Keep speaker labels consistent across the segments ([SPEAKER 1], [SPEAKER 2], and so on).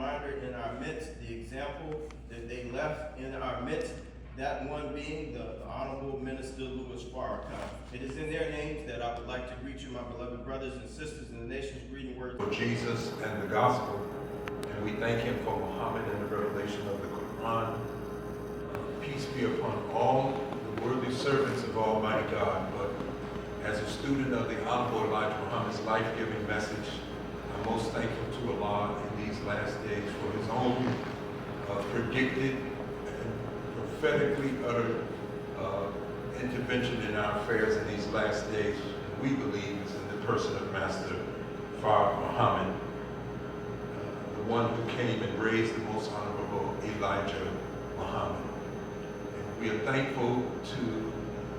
[SPEAKER 1] reminder in our midst, the example that they left in our midst, that one being the Honorable Minister Louis Farrakhan. It is in their names that I would like to greet you, my beloved brothers and sisters, in the nation's greeting words.
[SPEAKER 2] For Jesus and the gospel, and we thank him for Muhammad and the revelation of the Quran. Peace be upon all the worthy servants of Almighty God, but as a student of the Honorable Elijah Muhammad's life-giving message, I'm most thankful to Allah in these last days for his own predicted and prophetically uttered intervention in our affairs in these last days. We believe is in the person of Master Farrakhan Muhammad, the one who came and raised the most honorable Elijah Muhammad. And we are thankful to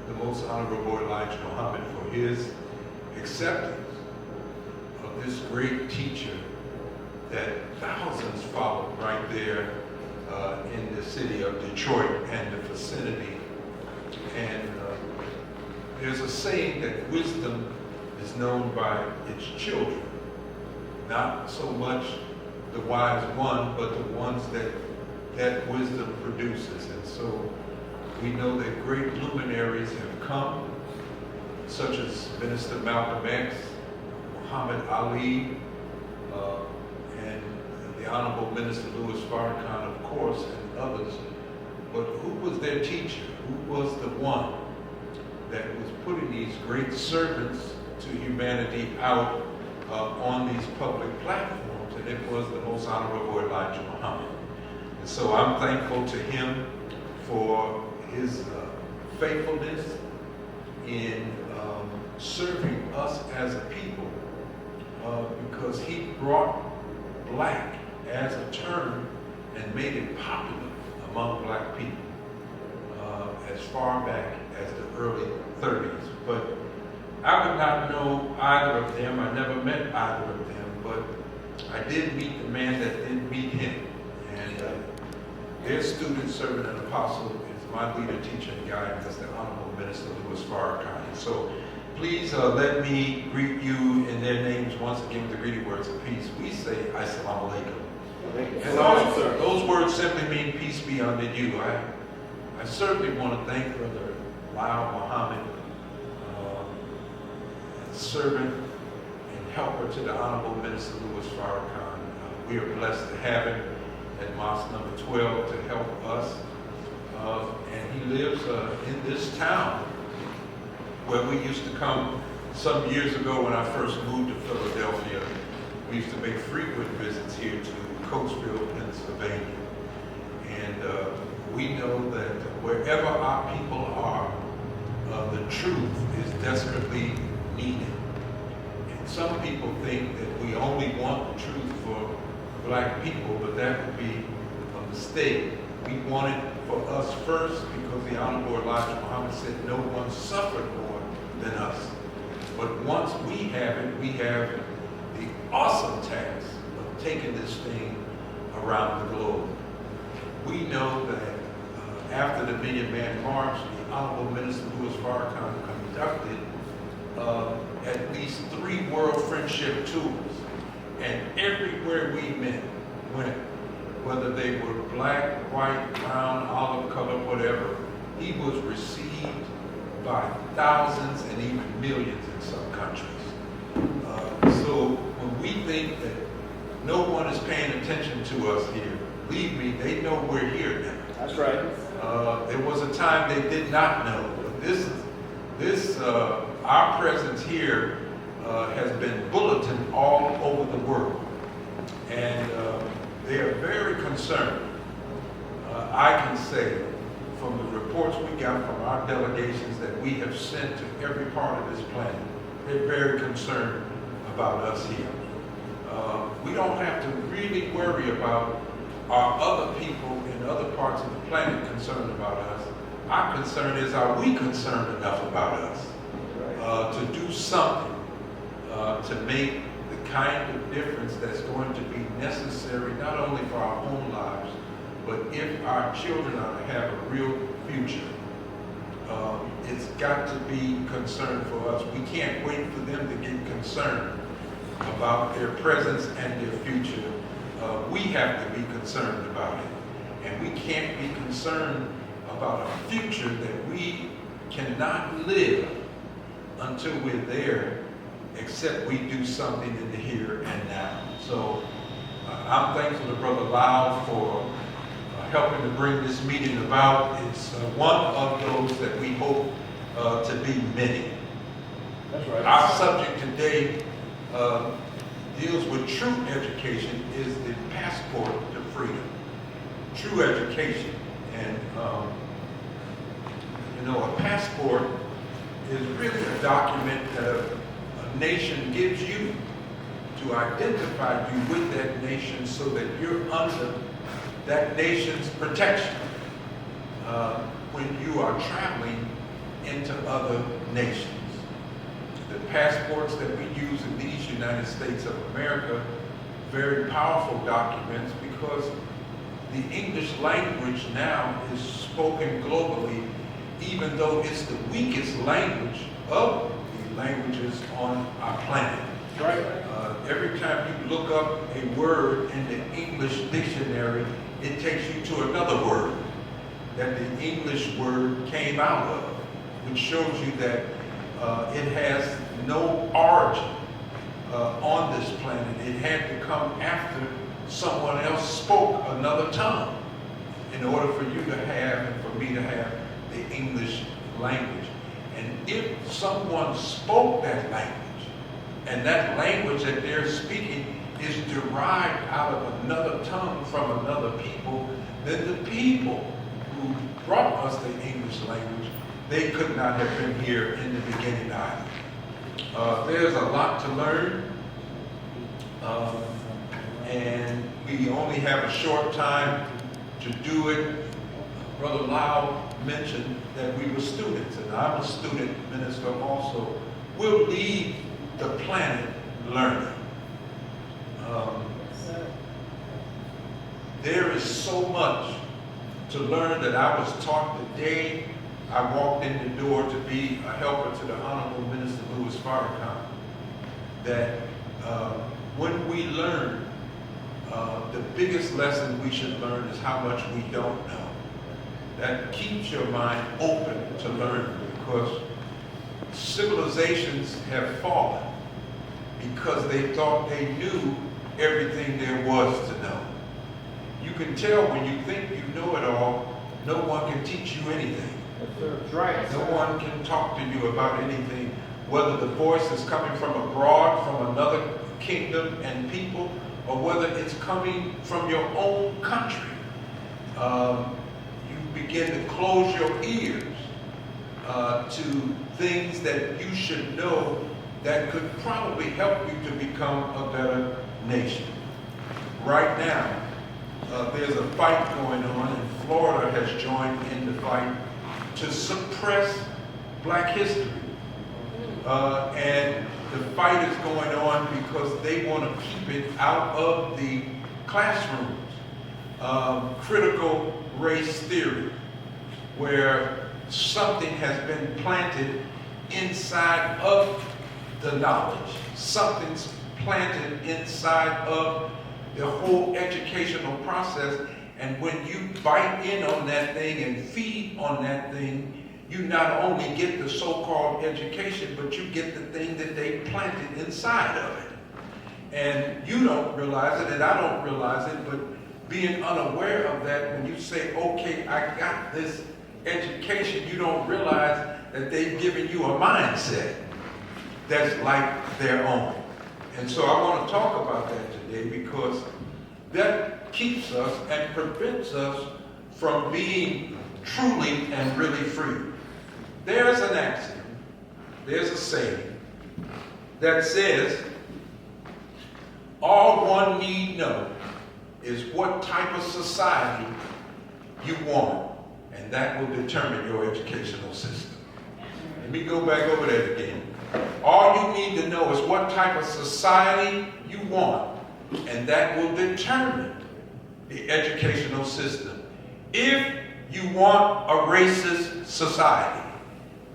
[SPEAKER 2] the most honorable Elijah Muhammad for his acceptance of this great teacher that thousands followed right there in the city of Detroit and the vicinity. And there's a saying that wisdom is known by its children, not so much the wise one, but the ones that wisdom produces. And so we know that great luminaries have come, such as Minister Malcolm X, Muhammad Ali, and the Honorable Minister Louis Farrakhan, of course, and others. But who was their teacher? Who was the one that was putting these great servants to humanity out on these public platforms? And it was the most honorable Elijah Muhammad. And so I'm thankful to him for his faithfulness in serving us as a people, because he brought black as a term and made it popular among black people as far back as the early 30s. But I would not know either of them. I never met either of them, but I did meet the man that did meet him. And their student, servant, and apostle is my leader, teacher, and guide. That's the Honorable Minister Louis Farrakhan. So please let me greet you in their names once again with the greeting words of peace. We say, Assalamu alaikum. And those words simply mean peace be unto you. I certainly want to thank Brother Lyle Muhammad, servant and helper to the Honorable Minister Louis Farrakhan. We are blessed to have him at Mosque number 12 to help us. And he lives in this town where we used to come some years ago when I first moved to Philadelphia. We used to make frequent visits here to Coatesville, Pennsylvania. And we know that wherever our people are, the truth is desperately needed. And some people think that we only want the truth for black people, but that would be a mistake. We want it for us first, because the Honorable Elijah Muhammad said no one suffered more than us. But once we have it, we have the awesome task of taking this thing around the globe. We know that after the Million Man March, the Honorable Minister Louis Farrakhan conducted at least 3 World Friendship Tours. And everywhere we went, whether they were black, white, brown, olive color, whatever, he was received by thousands and even millions in some countries. So when we think that no one is paying attention to us here, believe me, they know we're here now.
[SPEAKER 1] That's right.
[SPEAKER 2] There was a time they did not know, but our presence here has been bulletined all over the world, and they are very concerned. I can say from the reports we got from our delegations that we have sent to every part of this planet, they're very concerned about us here. We don't have to really worry about our other people in other parts of the planet concerned about us. Our concern is, are we concerned enough about us to do something to make the kind of difference that's going to be necessary not only for our own lives, but if our children are to have a real future. It's got to be concern for us. We can't wait for them to get concerned about their presence and their future we have to be concerned about it. And we can't be concerned about a future that we cannot live until we're there, except we do something in the here and now. So I'm thankful to Brother Lau for helping to bring this meeting about. It's one of those that we hope to be many.
[SPEAKER 3] That's right.
[SPEAKER 2] Our subject today deals with true education, is the passport to freedom. True education. And a passport is really a document that a nation gives you to identify you with that nation so that you're under that nation's protection when you are traveling into other nations. The passports that we use in these United States of America, very powerful documents, because the English language now is spoken globally, even though it's the weakest language of the languages on our planet.
[SPEAKER 3] Right.
[SPEAKER 2] Every time you look up a word in the English dictionary, it takes you to another word that the English word came out of, which shows you that it has no origin on this planet. It had to come after someone else spoke another tongue in order for you to have and for me to have the English language. And if someone spoke that language, and that language that they're speaking is derived out of another tongue from another people, then the people who brought us the English language, they could not have been here in the beginning either. There's a lot to learn, and we only have a short time to do it. Brother Lau mentioned that we were students, and I'm a student minister also. We'll leave the planet learning. There is so much to learn that I was taught the day I walked in the door to be a helper to the Honorable Minister Louis Farrakhan, that when we learn, the biggest lesson we should learn is how much we don't know. That keeps your mind open to learn, because civilizations have fallen because they thought they knew everything there was to know. You can tell when you think you know it all, no one can teach you anything.
[SPEAKER 3] That's right.
[SPEAKER 2] No one can talk to you about anything, whether the voice is coming from abroad, from another kingdom and people, or whether it's coming from your own country. You begin to close your ears to things that you should know that could probably help you to become a better nation. Right now, there's a fight going on, and Florida has joined in the fight to suppress Black history. And the fight is going on because they want to keep it out of the classrooms. Critical race theory, where something has been planted inside of the knowledge. Something's planted inside of the whole educational process, and when you bite in on that thing and feed on that thing, you not only get the so-called education, but you get the thing that they planted inside of it. And you don't realize it, and I don't realize it, but being unaware of that, when you say, okay, I got this education, you don't realize that they've given you a mindset that's like their own. And so I want to talk about that today, because that keeps us and prevents us from being truly and really free. There's an axiom, there's a saying that says, all one need know is what type of society you want, and that will determine your educational system. Let me go back over that again. All you need to know is what type of society you want, and that will determine the educational system. If you want a racist society,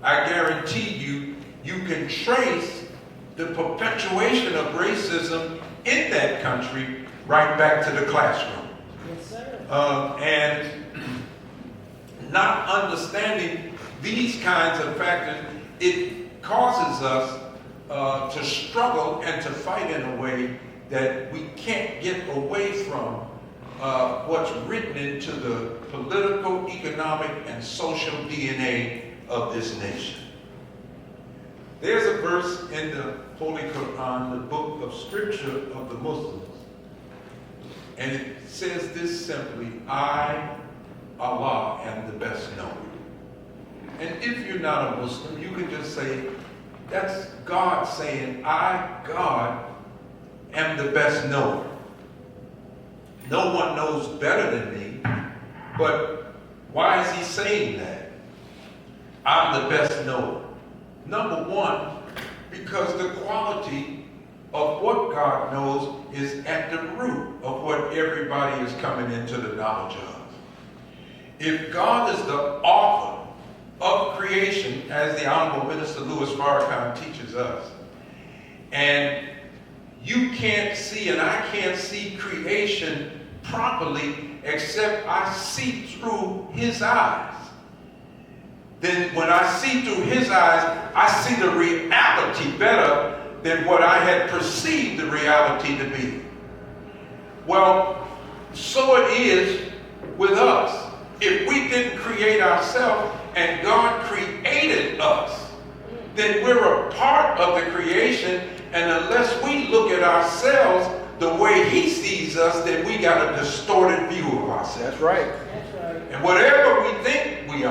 [SPEAKER 2] I guarantee you, you can trace the perpetuation of racism in that country right back to the classroom.
[SPEAKER 4] Yes, sir.
[SPEAKER 2] And not understanding these kinds of factors, it causes us to struggle and to fight in a way that we can't get away from what's written into the political, economic, and social DNA of this nation. There's a verse in the Holy Quran, the book of scripture of the Muslims, and it says this simply: I, Allah, am the best knower. And if you're not a Muslim, you can just say, that's God saying, I, God, am the best knower. No one knows better than me, but why is he saying that? I'm the best knower. Number one, because the quality of what God knows is at the root of what everybody is coming into the knowledge of. If God is the author of creation, as the Honorable Minister Louis Farrakhan teaches us, and you can't see and I can't see creation properly except I see through his eyes, then when I see through his eyes, I see the reality better than what I had perceived the reality to be. Well, so it is with us. If we didn't create ourselves and God created us, then we're a part of the creation, and unless we look at ourselves the way he sees us, then we got a distorted view of ourselves.
[SPEAKER 3] That's right.
[SPEAKER 4] That's right.
[SPEAKER 2] And whatever we think we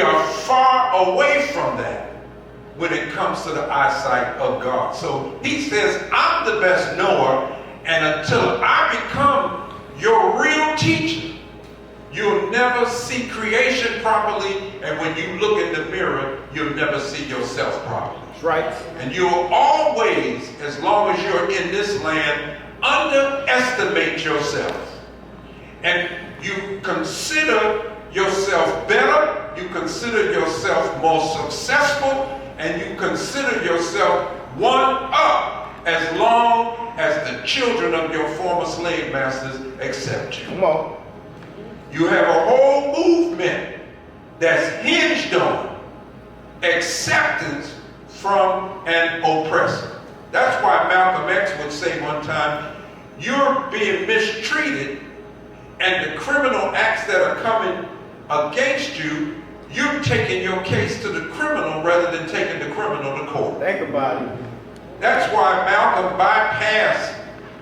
[SPEAKER 2] are far away from that when it comes to the eyesight of God. So he says, I'm the best knower, and until I become your real teacher, you'll never see creation properly, and when you look in the mirror, you'll never see yourself properly.
[SPEAKER 3] That's right.
[SPEAKER 2] And you'll always, as long as you're in this land, underestimate yourself. And you consider yourself better, you consider yourself more successful, and you consider yourself one up as long as the children of your former slave masters accept you.
[SPEAKER 3] Come on.
[SPEAKER 2] You have a whole movement that's hinged on acceptance from an oppressor. That's why Malcolm X would say one time, you're being mistreated, and the criminal acts that are coming against you, you're taking your case to the criminal rather than taking the criminal to court.
[SPEAKER 3] Think about it.
[SPEAKER 2] That's why Malcolm bypassed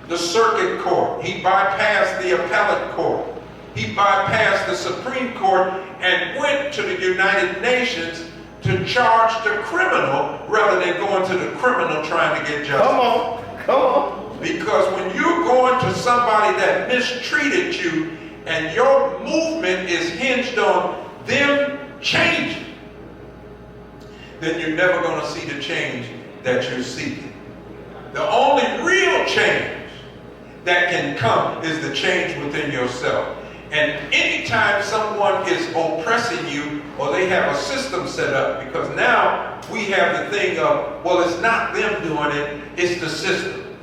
[SPEAKER 2] the circuit court. He bypassed the appellate court. He bypassed the Supreme Court and went to the United Nations to charge the criminal rather than going to the criminal trying to get justice.
[SPEAKER 3] Come on. Come on.
[SPEAKER 2] Because when you're going to somebody that mistreated you and your movement is hinged on them changing, then you're never going to see the change that you're seeking. The only real change that can come is the change within yourself. And anytime someone is oppressing you, or they have a system set up, because now we have the thing of, well, it's not them doing it, it's the system.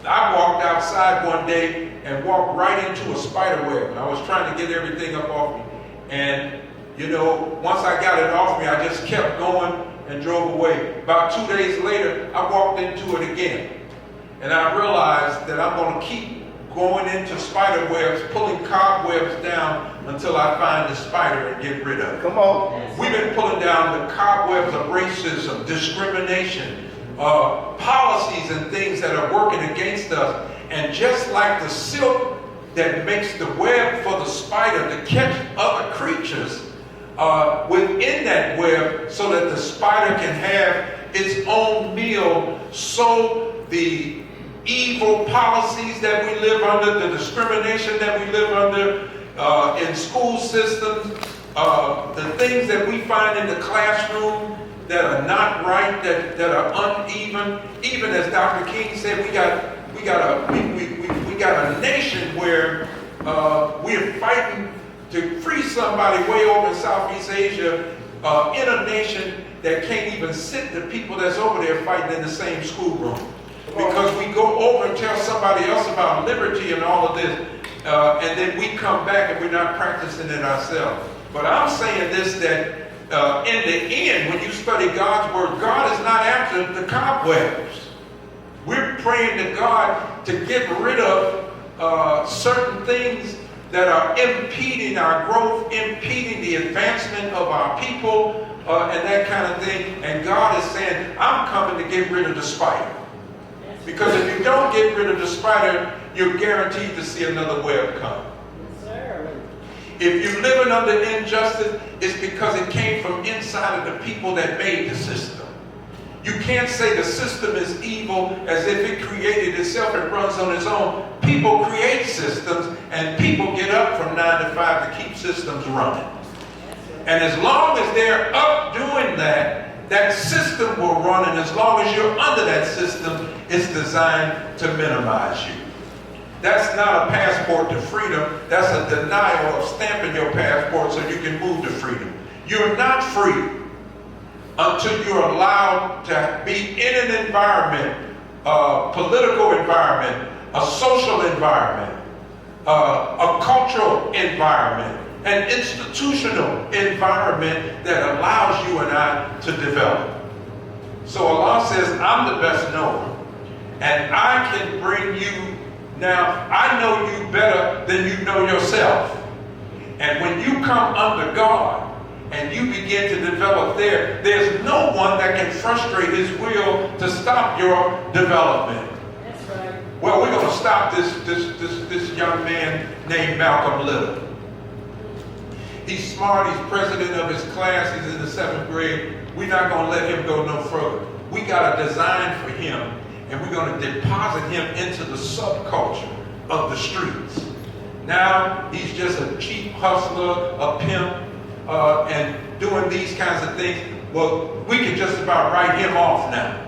[SPEAKER 2] I walked outside one day and walked right into a spider web. I was trying to get everything up off me. And, you know, once I got it off me, I just kept going and drove away. About 2 days later, I walked into it again. And I realized that I'm going to keep going into spider webs, pulling cobwebs down until I find the spider and get rid of it.
[SPEAKER 3] Come on.
[SPEAKER 2] We've been pulling down the cobwebs of racism, discrimination, policies and things that are working against us. And just like the silk that makes the web for the spider to catch other creatures within that web so that the spider can have its own meal, so the evil policies that we live under, the discrimination that we live under in school systems, the things that we find in the classroom that are not right, that are uneven. Even as Dr. King said, we got a nation where we're fighting to free somebody way over in Southeast Asia in a nation that can't even sit the people that's over there fighting in the same schoolroom. Because we go over and tell somebody else about liberty and all of this, and then we come back and we're not practicing it ourselves. But I'm saying this, that in the end, when you study God's word, God is not after the cobwebs. We're praying to God to get rid of certain things that are impeding our growth, impeding the advancement of our people, and that kind of thing. And God is saying, I'm coming to get rid of the spider. Because if you don't get rid of the spider, you're guaranteed to see another web come. If you're living under injustice, it's because it came from inside of the people that made the system. You can't say the system is evil as if it created itself and runs on its own. People create systems, and people get up from 9 to 5 to keep systems running. And as long as they're up doing that, that system will run, and as long as you're under that system, it's designed to minimize you. That's not a passport to freedom. That's a denial of stamping your passport so you can move to freedom. You're not free until you're allowed to be in an environment, a political environment, a social environment, a cultural environment, an institutional environment that allows you and I to develop. So Allah says, I'm the best knower, and I can bring you. Now, I know you better than you know yourself. And when you come under God and you begin to develop there, there's no one that can frustrate his will to stop your development.
[SPEAKER 4] That's right.
[SPEAKER 2] Well, we're going to stop this young man named Malcolm Little. He's smart, he's president of his class, he's in the 7th grade. We're not going to let him go no further. We got a design for him, and we're going to deposit him into the subculture of the streets. Now he's just a cheap hustler, a pimp, and doing these kinds of things. Well, we can just about write him off now.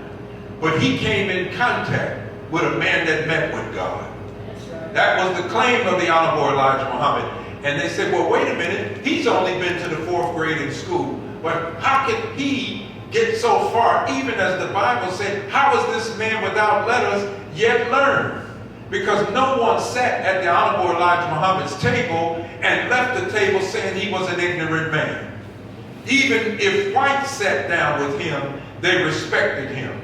[SPEAKER 2] But he came in contact with a man that met with God.
[SPEAKER 4] That's right.
[SPEAKER 2] That was the claim of the Honorable Elijah Muhammad. And they said, well, wait a minute, he's only been to the 4th grade in school. But how can he get so far? Even as the Bible said, how is this man without letters yet learn? Because no one sat at the Honorable Elijah Muhammad's table and left the table saying he was an ignorant man. Even if whites sat down with him, they respected him.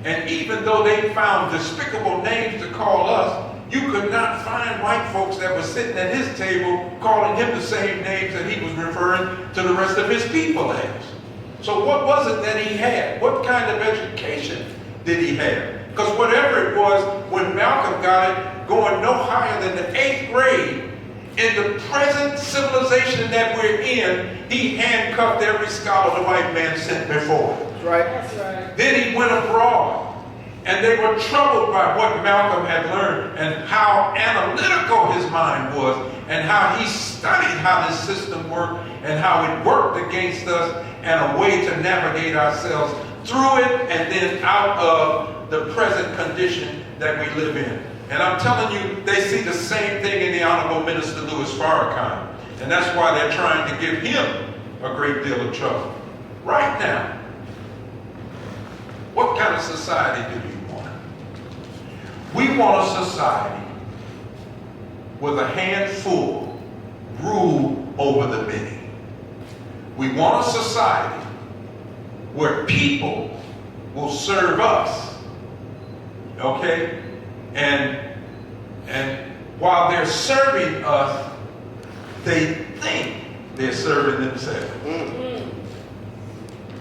[SPEAKER 2] And even though they found despicable names to call us, you could not find white folks that were sitting at his table calling him the same names that he was referring to the rest of his people as. So what was it that he had? What kind of education did he have? Because whatever it was, when Malcolm got it, going no higher than the 8th grade, in the present civilization that we're in, he handcuffed every scholar the white man sent before.
[SPEAKER 3] That's right.
[SPEAKER 4] That's right.
[SPEAKER 2] Then he went abroad. And they were troubled by what Malcolm had learned and how analytical his mind was and how he studied how this system worked and how it worked against us and a way to navigate ourselves through it and then out of the present condition that we live in. And I'm telling you, they see the same thing in the Honorable Minister Louis Farrakhan. And that's why they're trying to give him a great deal of trouble. Right now, what kind of society do you want? We want a society with a handful rule over the many. We want a society where people will serve us, okay? And while they're serving us, they think they're serving themselves.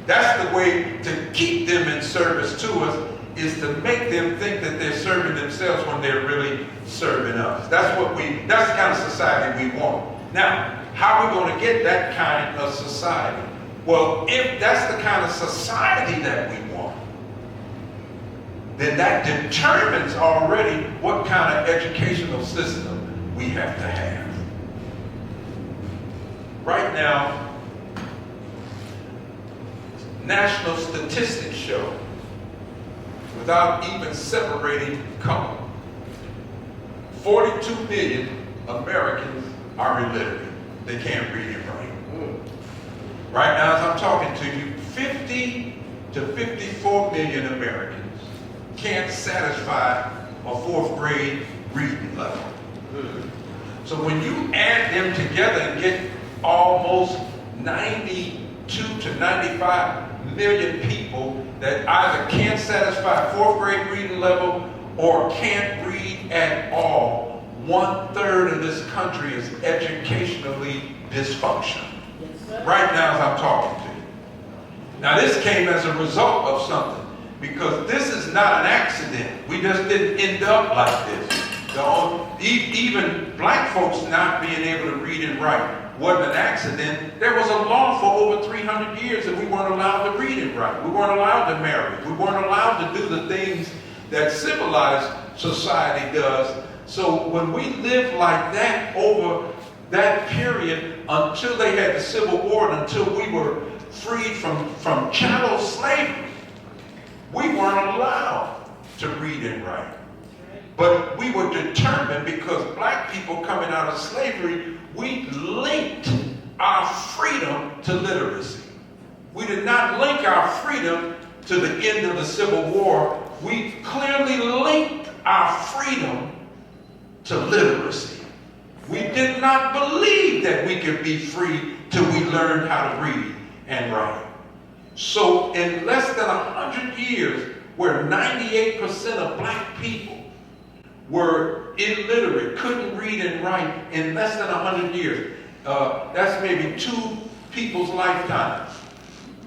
[SPEAKER 2] That's the way to keep them in service to us, is to make them think that they're serving themselves when they're really serving us. That's the kind of society we want. Now, how are we going to get that kind of society? Well, if that's the kind of society that we want, then that determines already what kind of educational system we have to have. Right now, national statistics show, without even separating color, 42 million Americans are illiterate. They can't read and write. Right now, as I'm talking to you, 50 to 54 million Americans can't satisfy a 4th grade reading level. So when you add them together and get almost 92 to 95 million people that either can't satisfy 4th grade reading level or can't read at all, 1/3 of this country is educationally dysfunctional.
[SPEAKER 4] Yes, sir.
[SPEAKER 2] Right now as I'm talking to you. Now this came as a result of something, because this is not an accident. We just didn't end up like this. Even black folks not being able to read and write wasn't an accident. There was a law for over 300 years that we weren't allowed to read and write. We weren't allowed to marry. We weren't allowed to do the things that civilized society does. So when we lived like that over that period until they had the Civil War, and until we were freed from chattel slavery, we weren't allowed to read and write. But we were determined, because black people coming out of slavery, we linked our freedom to literacy. We did not link our freedom to the end of the Civil War. We clearly linked our freedom to literacy. We did not believe that we could be free till we learned how to read and write. So in less than 100 years, where 98% of black people were illiterate, couldn't read and write, in less than 100 years, that's maybe 2 people's lifetimes,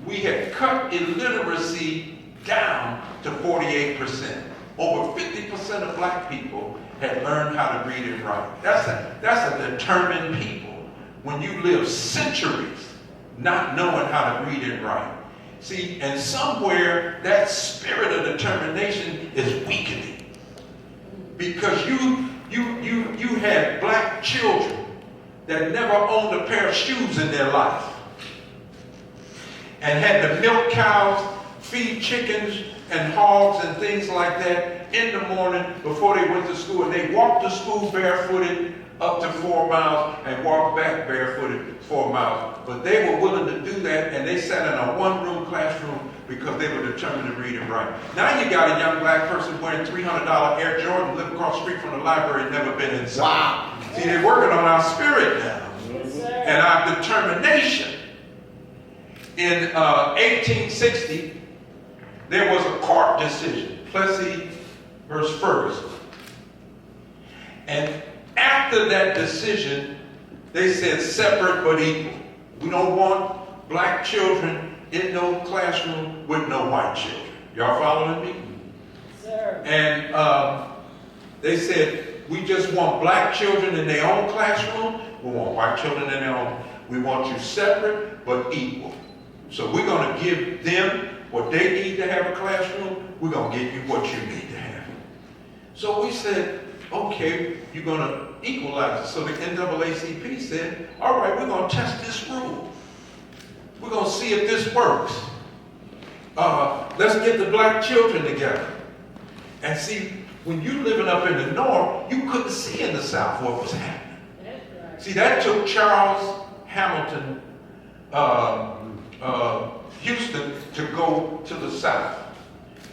[SPEAKER 2] we had cut illiteracy down to 48%. Over 50% of black people had learned how to read and write. That's a determined people. When you live centuries not knowing how to read and write. See, and somewhere that spirit of determination is weakening. Because you had black children that never owned a pair of shoes in their life, and had to milk cows, feed chickens and hogs and things like that in the morning before they went to school. And they walked to school barefooted up to 4 miles and walked back barefooted 4 miles. But they were willing to do that, and they sat in a 1-room classroom because they were determined to read and write. Now you got a young black person wearing $300 Air Jordan, living across the street from the library, never been inside.
[SPEAKER 3] Wow.
[SPEAKER 2] See, they're working on our spirit now
[SPEAKER 4] Yes, sir.
[SPEAKER 2] and our determination. In 1860, there was a court decision, Plessy versus Ferguson. And after that decision, they said separate but equal. We don't want black children in no classroom with no white children. Y'all following me?
[SPEAKER 4] Sir.
[SPEAKER 2] And they said, we just want black children in their own classroom. We want white children in their own. We want you separate but equal. So we're going to give them what they need to have a classroom. We're going to give you what you need to have. So we said, okay, you're going to equalize it. So the NAACP said, all right, we're going to test this rule. We're going to see if this works. Let's get the black children together. And see, when you living up in the north, you couldn't see in the south what was happening.
[SPEAKER 4] That's right.
[SPEAKER 2] See, that took Charles Hamilton Houston to go to the south.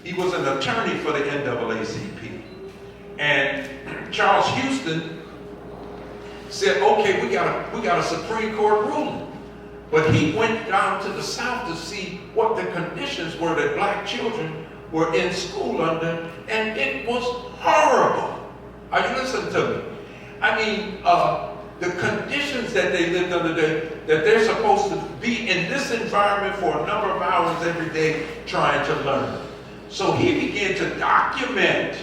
[SPEAKER 2] He was an attorney for the NAACP. And Charles Houston said, okay, we got a Supreme Court ruling. But he went down to the south to see what the conditions were that black children were in school under, and it was horrible. Are you listening to me? I mean, the conditions that they lived under, that they're supposed to be in this environment for a number of hours every day trying to learn. So he began to document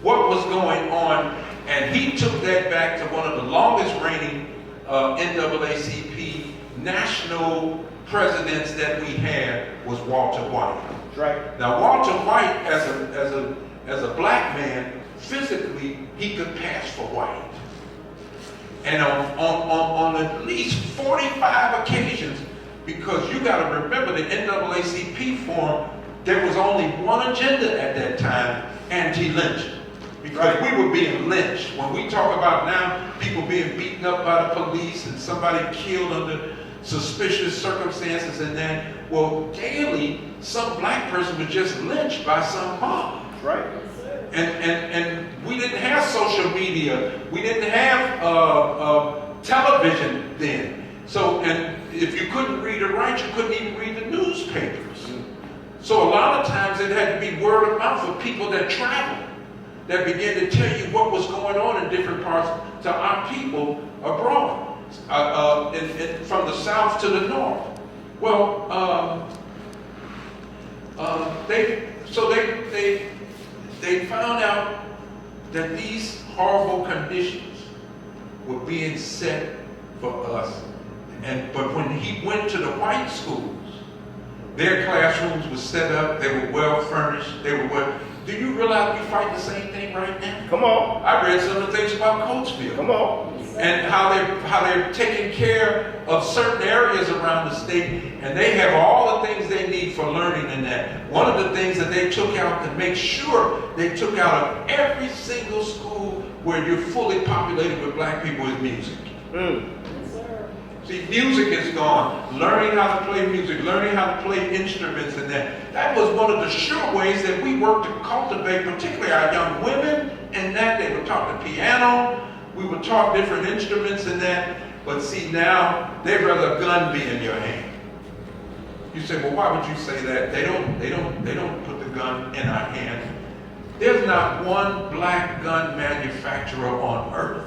[SPEAKER 2] what was going on, and he took that back to one of the longest reigning NAACP national presidents that we had was Walter White.
[SPEAKER 3] That's right.
[SPEAKER 2] Now Walter White, as a black man, physically he could pass for white. And on at least 45 occasions, because you got to remember the NAACP form, there was only one agenda at that time: anti-lynching. Because we were being lynched. When we talk about now people being beaten up by the police and somebody killed under suspicious circumstances and that. Well, daily, some black person was just lynched by some mob.
[SPEAKER 3] That's right.
[SPEAKER 4] Yes, sir.
[SPEAKER 2] And we didn't have social media. We didn't have television then. So, and if you couldn't read or write, you couldn't even read the newspapers. So a lot of times it had to be word of mouth for people that traveled, that began to tell you what was going on in different parts to our people abroad, from the south to the north. Well, they found out that these horrible conditions were being set for us. But when he went to the white schools, their classrooms were set up, they were well furnished, do you realize we fight the same thing right now?
[SPEAKER 3] Come on.
[SPEAKER 2] I read some of the things about Coatesville.
[SPEAKER 3] Come on.
[SPEAKER 4] Yes, sir.
[SPEAKER 2] And how they're taking care of certain areas around the state, and they have all the things they need for learning in that. One of the things that they took out to make sure they took out of every single school where you're fully populated with black people is music.
[SPEAKER 3] Mm.
[SPEAKER 4] Yes, sir.
[SPEAKER 2] See, music is gone. Learning how to play music, learning how to play instruments and that. That was one of the sure ways that we worked to cultivate, particularly our young women, and that they would taught the piano, we would taught different instruments and that. But see, now they'd rather a gun be in your hand. You say, well, why would you say that? They don't put the gun in our hand. There's not one black gun manufacturer on earth.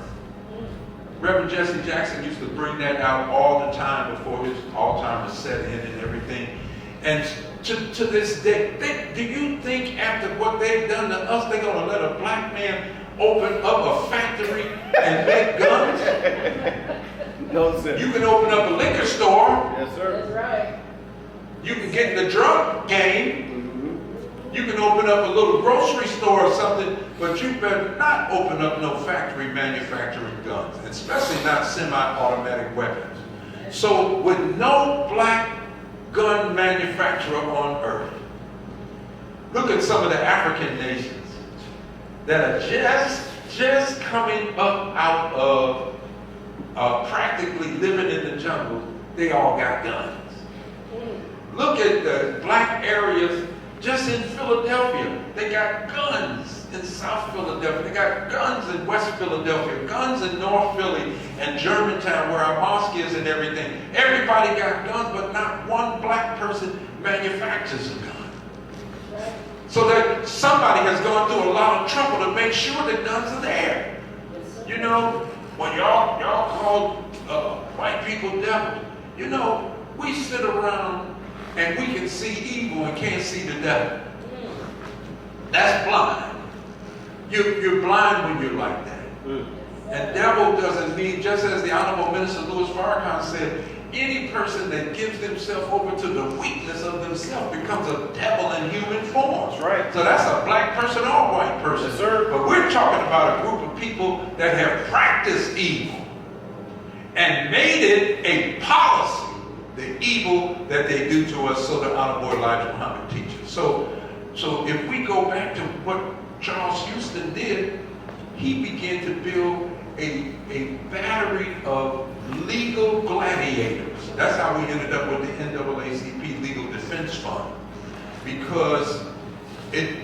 [SPEAKER 2] Reverend Jesse Jackson used to bring that out all the time before his Alzheimer's set in and everything. And to this day, do you think after what they've done to us, they're going to let a black man open up a factory and make guns?
[SPEAKER 3] No, sir.
[SPEAKER 2] You can open up a liquor store.
[SPEAKER 3] Yes, sir.
[SPEAKER 4] That's right.
[SPEAKER 2] You can get in the drug game.
[SPEAKER 3] Mm-hmm.
[SPEAKER 2] You can open up a little grocery store or something, but you better not open up no factory manufacturing guns, especially not semi-automatic weapons. So with no black gun manufacturer on earth, look at some of the African nations that are just coming up out of practically living in the jungle. They all got guns. Look at the black areas just in Philadelphia. They got guns in South Philadelphia. They got guns in West Philadelphia, guns in North Philly and Germantown where our mosque is and everything. Everybody got guns, but not one black person manufactures a gun.
[SPEAKER 4] Right.
[SPEAKER 2] So that somebody has gone through a lot of trouble to make sure that guns are there.
[SPEAKER 4] Yes, sir.
[SPEAKER 2] You know, when y'all call white people devils, you know, we sit around and we can see evil and can't see the devil. That's blind. You're blind when you're like that. And devil doesn't mean, just as the Honorable Minister Louis Farrakhan said, any person that gives themselves over to the weakness of themselves becomes a devil in human form.
[SPEAKER 3] That's right.
[SPEAKER 2] So that's a black person or a white person.
[SPEAKER 3] Yes, sir.
[SPEAKER 2] But we're talking about a group of people that have practiced evil and made it a policy, the evil that they do to us, so the Honorable Elijah Muhammad teaches. So if we go back to what Charles Houston did, he began to build a battery of legal gladiators. That's how we ended up with the NAACP Legal Defense Fund. Because the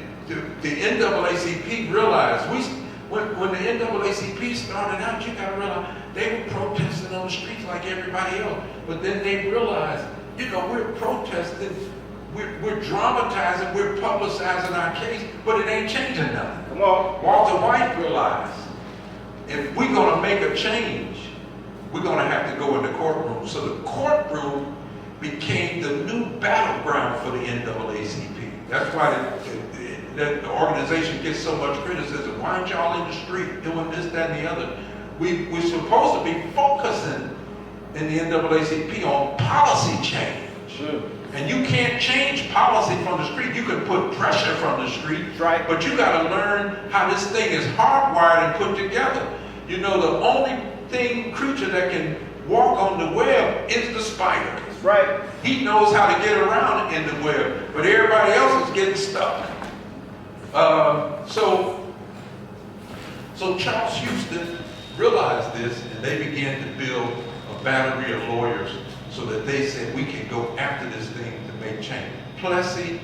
[SPEAKER 2] NAACP realized, when the NAACP started out, you gotta realize, they were protesting on the streets like everybody else. But then they realized, you know, we're protesting, we're dramatizing, we're publicizing our case, but it ain't changing nothing.
[SPEAKER 3] Come on.
[SPEAKER 2] Walter White realized, if we're gonna make a change, we're gonna have to go in the courtroom. So the courtroom became the new battleground for the NAACP. That's why the organization gets so much criticism. Why aren't y'all in the street doing this, that, and the other? We're supposed to be focusing in the NAACP on policy change. And you can't change policy from the street. You can put pressure from the street,
[SPEAKER 3] Right.
[SPEAKER 2] but you got to learn how this thing is hardwired and put together. You know, the only creature that can walk on the web is the spider.
[SPEAKER 3] That's right.
[SPEAKER 2] He knows how to get around in the web, but everybody else is getting stuck. So Charles Houston realized this, and they began to build a battery of lawyers so that they said we can go after this thing to make change. Plessy,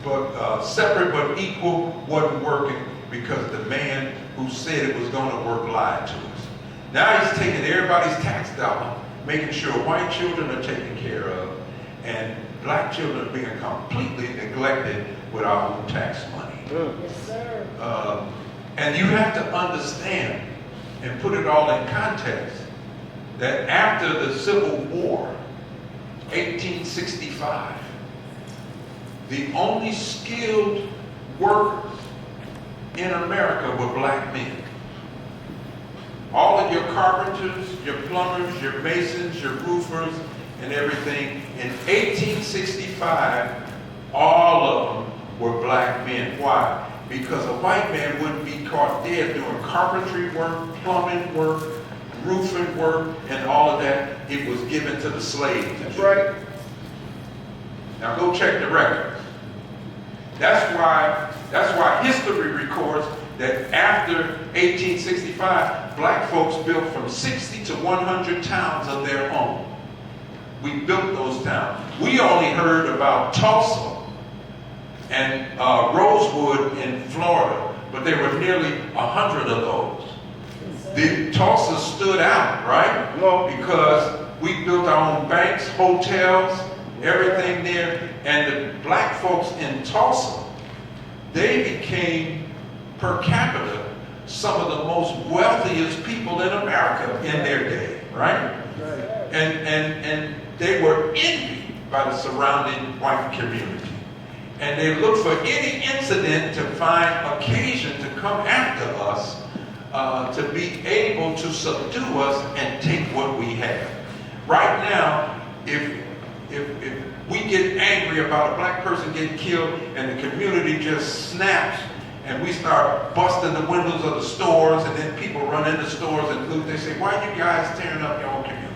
[SPEAKER 2] but separate but equal wasn't working because the man who said it was going to work lied to us. Now he's taking everybody's tax dollar, making sure white children are taken care of, and black children are being completely neglected with our own tax money.
[SPEAKER 4] Yes, sir.
[SPEAKER 2] And you have to understand and put it all in context that after the Civil War, 1865, the only skilled workers in America were black men. All of your carpenters, your plumbers, your masons, your roofers, and everything, in 1865, all of them were black men. Why? Because a white man wouldn't be caught dead doing carpentry work, plumbing work, roofing work, and all of that. It was given to the slaves.
[SPEAKER 3] That's right.
[SPEAKER 2] Now go check the records. That's why history records that after 1865, black folks built from 60 to 100 towns of their own. We built those towns. We only heard about Tulsa and Rosewood in Florida, but there were nearly 100 of those. The Tulsa stood out, right?
[SPEAKER 3] No.
[SPEAKER 2] Because we built our own banks, hotels, everything there. And the black folks in Tulsa, they became, per capita, some of the most wealthiest people in America in their day, right? And they were envied by the surrounding white community. And they looked for any incident to find occasion to come after us, to be able to subdue us and take what we have. Right now, if we get angry about a black person getting killed and the community just snaps and we start busting the windows of the stores, and then people run into stores and loot, they say, why are you guys tearing up your own community?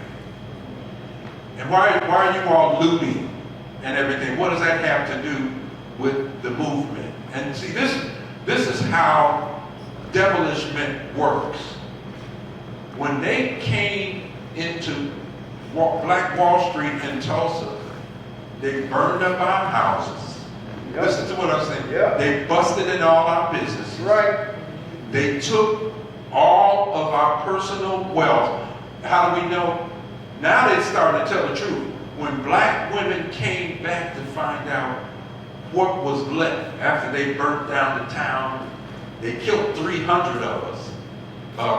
[SPEAKER 2] And why are you all looting and everything? What does that have to do with the movement? And see, this is how devilishment works. When they came into Black Wall Street in Tulsa, they burned up our houses.
[SPEAKER 3] Yep.
[SPEAKER 2] Listen to what I'm saying.
[SPEAKER 3] Yeah.
[SPEAKER 2] They busted in all our businesses.
[SPEAKER 3] Right.
[SPEAKER 2] They took all of our personal wealth. How do we know? Now they're starting to tell the truth. When black women came back to find out what was left after they burnt down the town, they killed 300 of us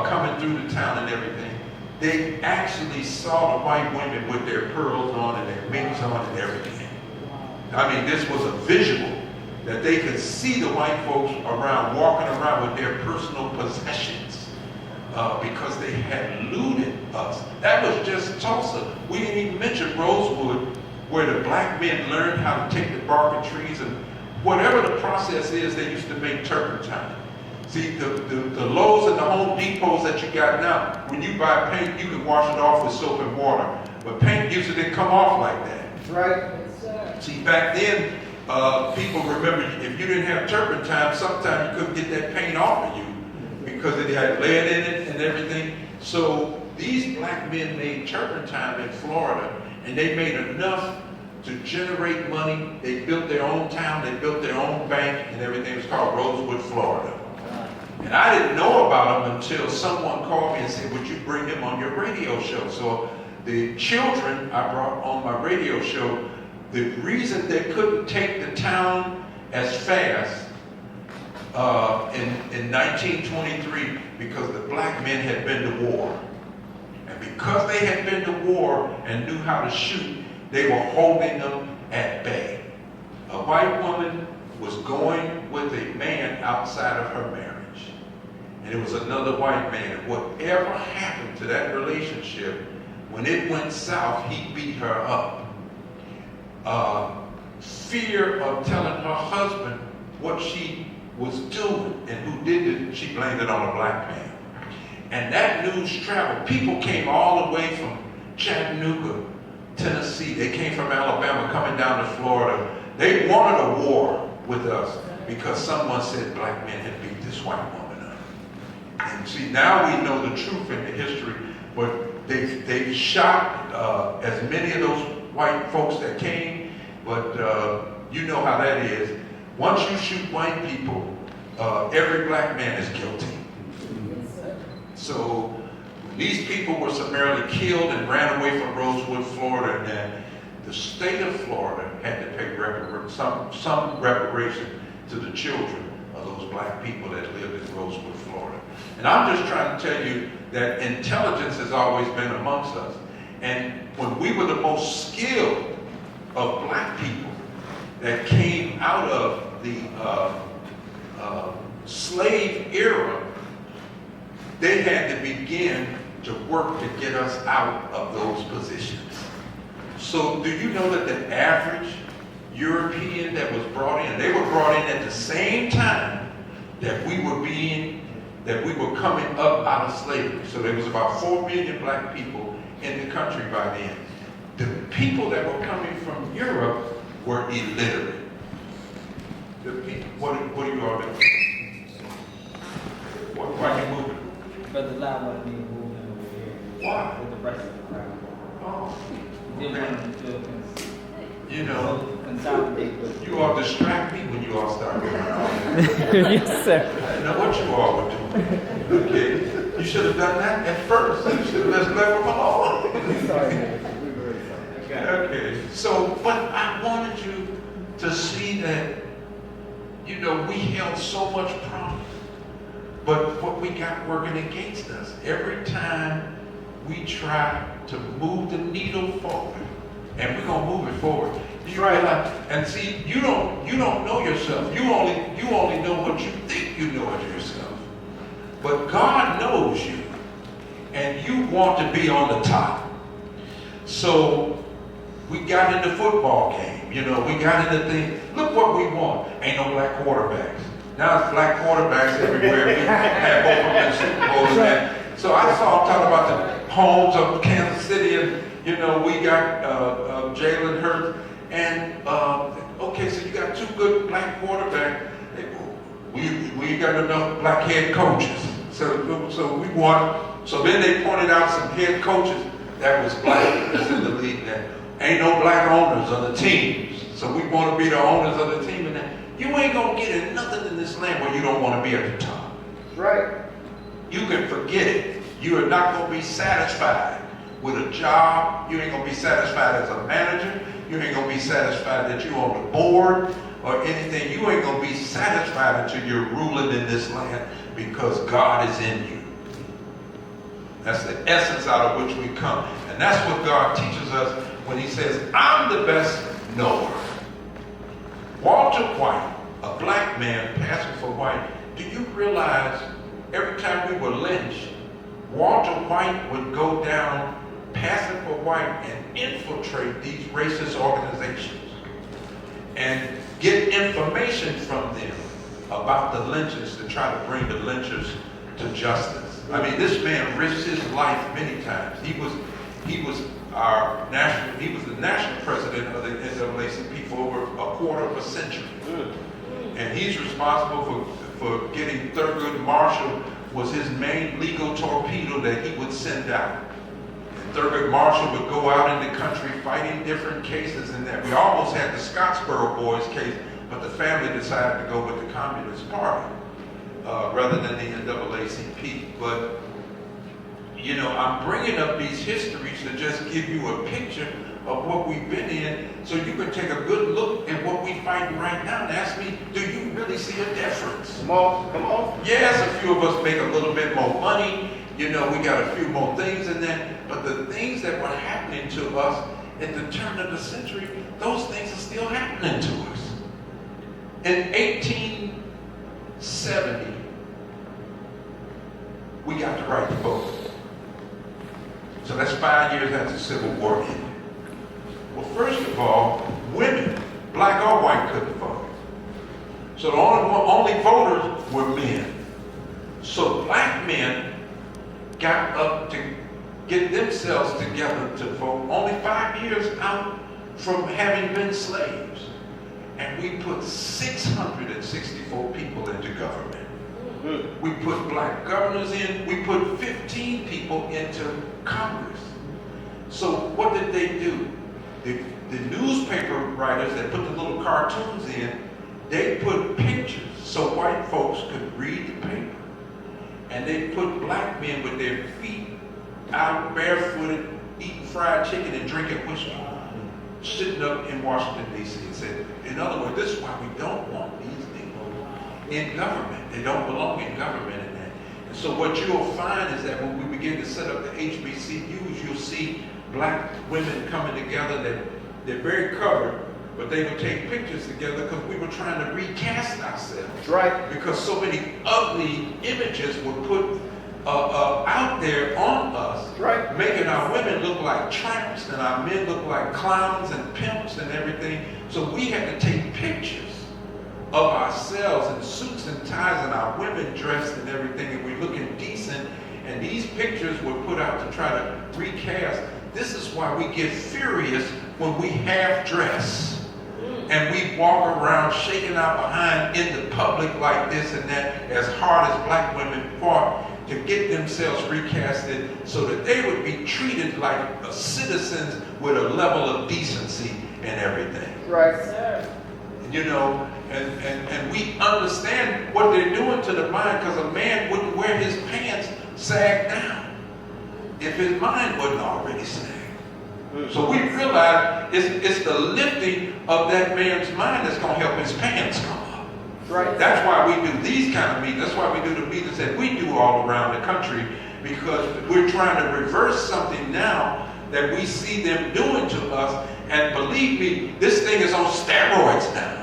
[SPEAKER 2] coming through the town and everything. They actually saw the white women with their pearls on and their wigs on and everything. I mean, this was a visual that they could see the white folks around, walking around with their personal possessions because they had looted us. That was just Tulsa. We didn't even mention Rosewood, where the black men learned how to take the bark of trees and whatever the process is, they used to make turpentine. See, the Lowe's and the Home Depots that you got now, when you buy paint, you can wash it off with soap and water. But paint usually didn't come off like that.
[SPEAKER 3] That's right.
[SPEAKER 4] Yes, sir.
[SPEAKER 2] See, back then, people remember if you didn't have turpentine, sometimes you couldn't get that paint off of you because it had lead in it and everything. So these black men made turpentine in Florida, and they made enough to generate money. They built their own town, they built their own bank, and everything. It was called Rosewood, Florida. And I didn't know about them until someone called me and said, would you bring them on your radio show? So the children I brought on my radio show, the reason they couldn't take the town as fast in 1923, because the black men had been to war. And because they had been to war and knew how to shoot, they were holding them at bay. A white woman was going with a man outside of her marriage. And it was another white man. And whatever happened to that relationship, when it went south, he beat her up. Fear of telling her husband what she was doing and who did it, she blamed it on a black man. And that news traveled. People came all the way from Chattanooga, Tennessee. They came from Alabama, coming down to Florida. They wanted a war with us because someone said black men had beat this white woman up. And see, now we know the truth in the history But they shot as many of those white folks that came, but you know how that is. Once you shoot white people, every black man is guilty. So these people were summarily killed and ran away from Rosewood, Florida, and then the state of Florida had to pay some reparation to the children of those black people that lived in Rosewood, Florida. And I'm just trying to tell you that intelligence has always been amongst us. And when we were the most skilled of black people that came out of the slave era, they had to begin to work to get us out of those positions. So do you know that the average European that was brought in, they were brought in at the same time that we were coming up out of slavery. So there was about 4 million black people in the country by then. The people that were coming from Europe were illiterate. The people, what are you all doing? Why are you moving?
[SPEAKER 5] Brother Lau wanted me to move him over here.
[SPEAKER 2] Why?
[SPEAKER 5] With the rest of the crowd.
[SPEAKER 2] Oh,
[SPEAKER 5] He didn't want him to feel
[SPEAKER 2] you know,
[SPEAKER 5] consolidate with.
[SPEAKER 2] you all distract me when you all start doing
[SPEAKER 3] Yes, sir.
[SPEAKER 2] I didn't know what you all were doing. Okay, you should have done that at first. You should have just left them alone.
[SPEAKER 3] Sorry, man. We were sorry.
[SPEAKER 2] Okay, so, but I wanted you to see that, you know, we held so much promise, but what we got working against us, every time we try to move the needle forward, and we're gonna move it forward. Do you realize? And see, you don't know yourself. You only know what you think you know of yourself. But God knows you, and you want to be on the top. So we got in the football game, you know, we got in the thing. Look what we want. Ain't no black quarterbacks. Now it's black quarterbacks everywhere. We have both of them in Super Bowls. And so I saw talking about the homes of Kansas City, and you know, we got Jalen Hurts, and okay, so you got 2 good black quarterbacks. We got enough black head coaches. So we want. So then they pointed out some head coaches that was black that's in the league. That ain't no black owners of the teams. So we want to be the owners of the team, and that you ain't gonna get it nothing in this land where you don't want to be at the top.
[SPEAKER 1] Right.
[SPEAKER 2] You can forget it. You are not gonna be satisfied with a job. You ain't gonna be satisfied as a manager. You ain't gonna be satisfied that you're on the board or anything. You ain't gonna be satisfied until you're ruling in this land because God is in you. That's the essence out of which we come. And that's what God teaches us when he says, I'm the best knower. Walter White, a black man passing for white, do you realize every time we were lynched, Walter White would go down passing for white and infiltrate these racist organizations and get information from them about the lynchers to try to bring the lynchers to justice. I mean, this man risked his life many times. He was the national president of the NAACP for over a quarter of a century. And he's responsible for getting Thurgood Marshall was his main legal torpedo that he would send out. And Thurgood Marshall would go out in the country fighting different cases, and that we almost had the Scottsboro Boys case, but the family decided to go with the Communist Party rather than the NAACP. But you know, I'm bringing up these histories to just give you a picture of what we've been in, so you can take a good look at what we're fighting right now and ask me, do you really see a difference?
[SPEAKER 1] Come on.
[SPEAKER 2] Yes, a few of us make a little bit more money. You know, we got a few more things in there. But the things that were happening to us at the turn of the century, those things are still happening to us. In 1870, we got the right to vote. So that's 5 years after the Civil War ended. Well, first of all, women, black or white, couldn't vote. So the only voters were men. So black men got up to get themselves together to vote only 5 years out from having been slaves. And we put 664 people into government. We put black governors in. We put 15 people into Congress. So what did they do? The newspaper writers that put the little cartoons in, they put pictures so white folks could read the paper. And they put black men with their feet out barefooted, eating fried chicken and drinking whiskey, sitting up in Washington, D.C. and said, in other words, this is why we don't want these people in government. They don't belong in government in that. And so what you'll find is that when we begin to set up the HBCUs, you'll see black women coming together that they're very covered, but they would take pictures together because we were trying to recast ourselves.
[SPEAKER 3] That's right.
[SPEAKER 2] Because so many ugly images were put out there on us,
[SPEAKER 3] Right.
[SPEAKER 2] making our women look like tramps and our men look like clowns and pimps and everything. So we had to take pictures of ourselves in suits and ties and our women dressed and everything, and we're looking decent. And these pictures were put out to try to recast. This is why we get furious when we half dress and we walk around shaking our behind in the public like this and that, as hard as black women fought to get themselves recasted so that they would be treated like citizens with a level of decency and everything.
[SPEAKER 3] Right.
[SPEAKER 4] Sir.
[SPEAKER 2] You know, and we understand what they're doing to the mind, because a man wouldn't wear his pants sagged down if his mind wasn't already sagged. So we realize it's the lifting of that man's mind that's going to help his pants come up.
[SPEAKER 3] Right.
[SPEAKER 2] That's why we do these kind of meetings. That's why we do the meetings that we do all around the country, because we're trying to reverse something now that we see them doing to us. And believe me, this thing is on steroids now.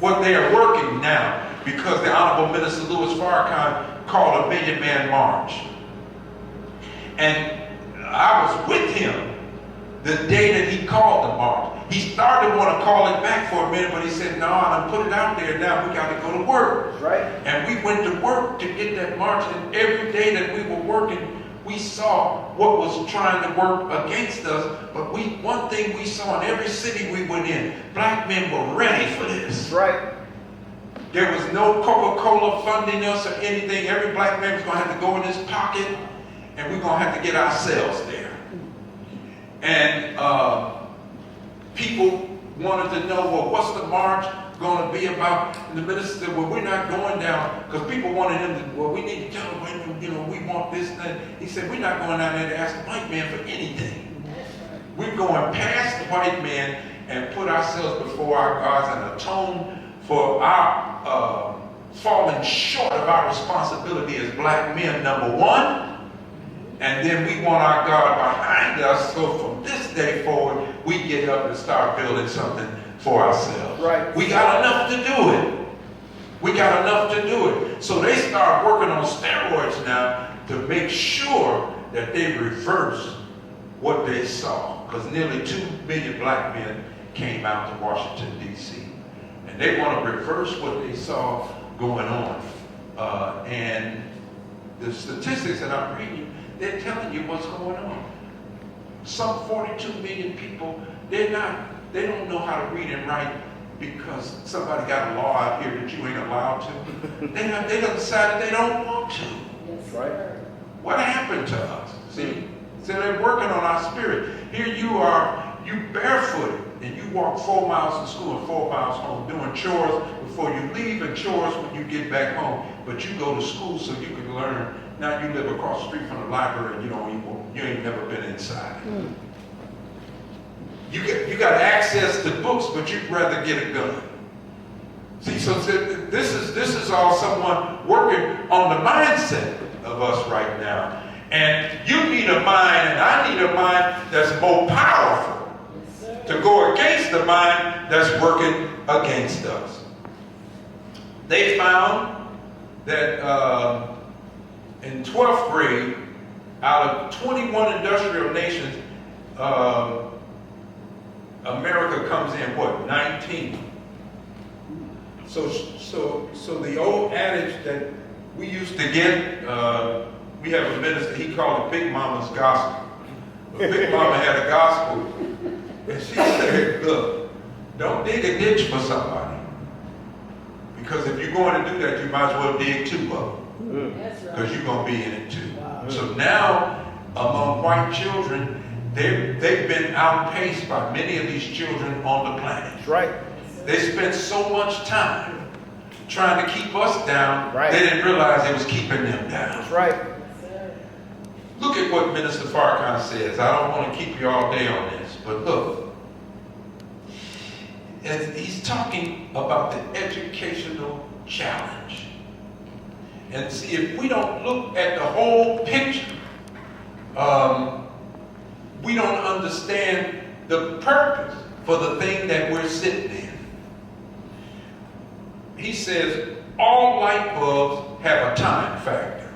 [SPEAKER 2] What they are working now, because the Honorable Minister Louis Farrakhan called a Million Man March. And I was with him the day that he called the march. He started to want to call it back for a minute, but he said, no, I'm put it out there now, we got to go to work.
[SPEAKER 3] Right.
[SPEAKER 2] And we went to work to get that march, and every day that we were working, we saw what was trying to work against us. But one thing we saw in every city we went in, black men were ready for this.
[SPEAKER 3] Right.
[SPEAKER 2] There was no Coca-Cola funding us or anything. Every black man was going to have to go in his pocket, and we're going to have to get ourselves there. And people wanted to know, well, what's the march going to be about? And the minister said, well, we're not going down, because people wanted him to, well, we need to tell them, you know, we want this and that. He said, we're not going down there to ask the white man for anything. We're going past the white man and put ourselves before our gods and atone for our falling short of our responsibility as black men, number one. And then we want our God behind us, so from this day forward, we get up and start building something for ourselves.
[SPEAKER 3] Right.
[SPEAKER 2] We got enough to do it. We got enough to do it. So they start working on steroids now to make sure that they reverse what they saw. Because nearly 2 million black men came out to Washington, D.C. And they want to reverse what they saw going on. And the statistics that I'm reading, they're telling you what's going on. Some 42 million people, they don't know how to read and write because somebody got a law out here that you ain't allowed to. They done decided they don't want to.
[SPEAKER 4] Yes,
[SPEAKER 3] Right.
[SPEAKER 4] sir.
[SPEAKER 2] What happened to us? See? So they're working on our spirit. Here you are, you barefooted, and you walk 4 miles to school and 4 miles home, doing chores before you leave and chores when you get back home. But you go to school so you can learn. Now you live across the street from the library and you ain't never been inside. You got access to books, but you'd rather get a gun. See, so this is all someone working on the mindset of us right now. And you need a mind, and I need a mind that's more powerful
[SPEAKER 4] Yes, sir.
[SPEAKER 2] to go against the mind that's working against us. They found that in 12th grade, out of 21 industrial nations, America comes in what, 19? So the old adage that we used to get, we have a minister, he called it Big Mama's gospel. But Big Mama had a gospel, and she said, look, don't dig a ditch for somebody, Because if you're going to do that, you might as well dig 2 of them.
[SPEAKER 4] That's right.
[SPEAKER 2] Because you're going to be in it too.
[SPEAKER 4] Wow.
[SPEAKER 2] So now, among white children, they've been outpaced by many of these children on the planet.
[SPEAKER 3] That's right.
[SPEAKER 2] They spent so much time trying to keep us down,
[SPEAKER 3] Right.
[SPEAKER 2] they didn't realize it was keeping them down.
[SPEAKER 3] That's right.
[SPEAKER 4] Yes, sir.
[SPEAKER 2] Look at what Minister Farrakhan says. I don't want to keep you all day on this, but look. And he's talking about the educational challenge. And see, if we don't look at the whole picture, we don't understand the purpose for the thing that we're sitting in. He says all light bulbs have a time factor.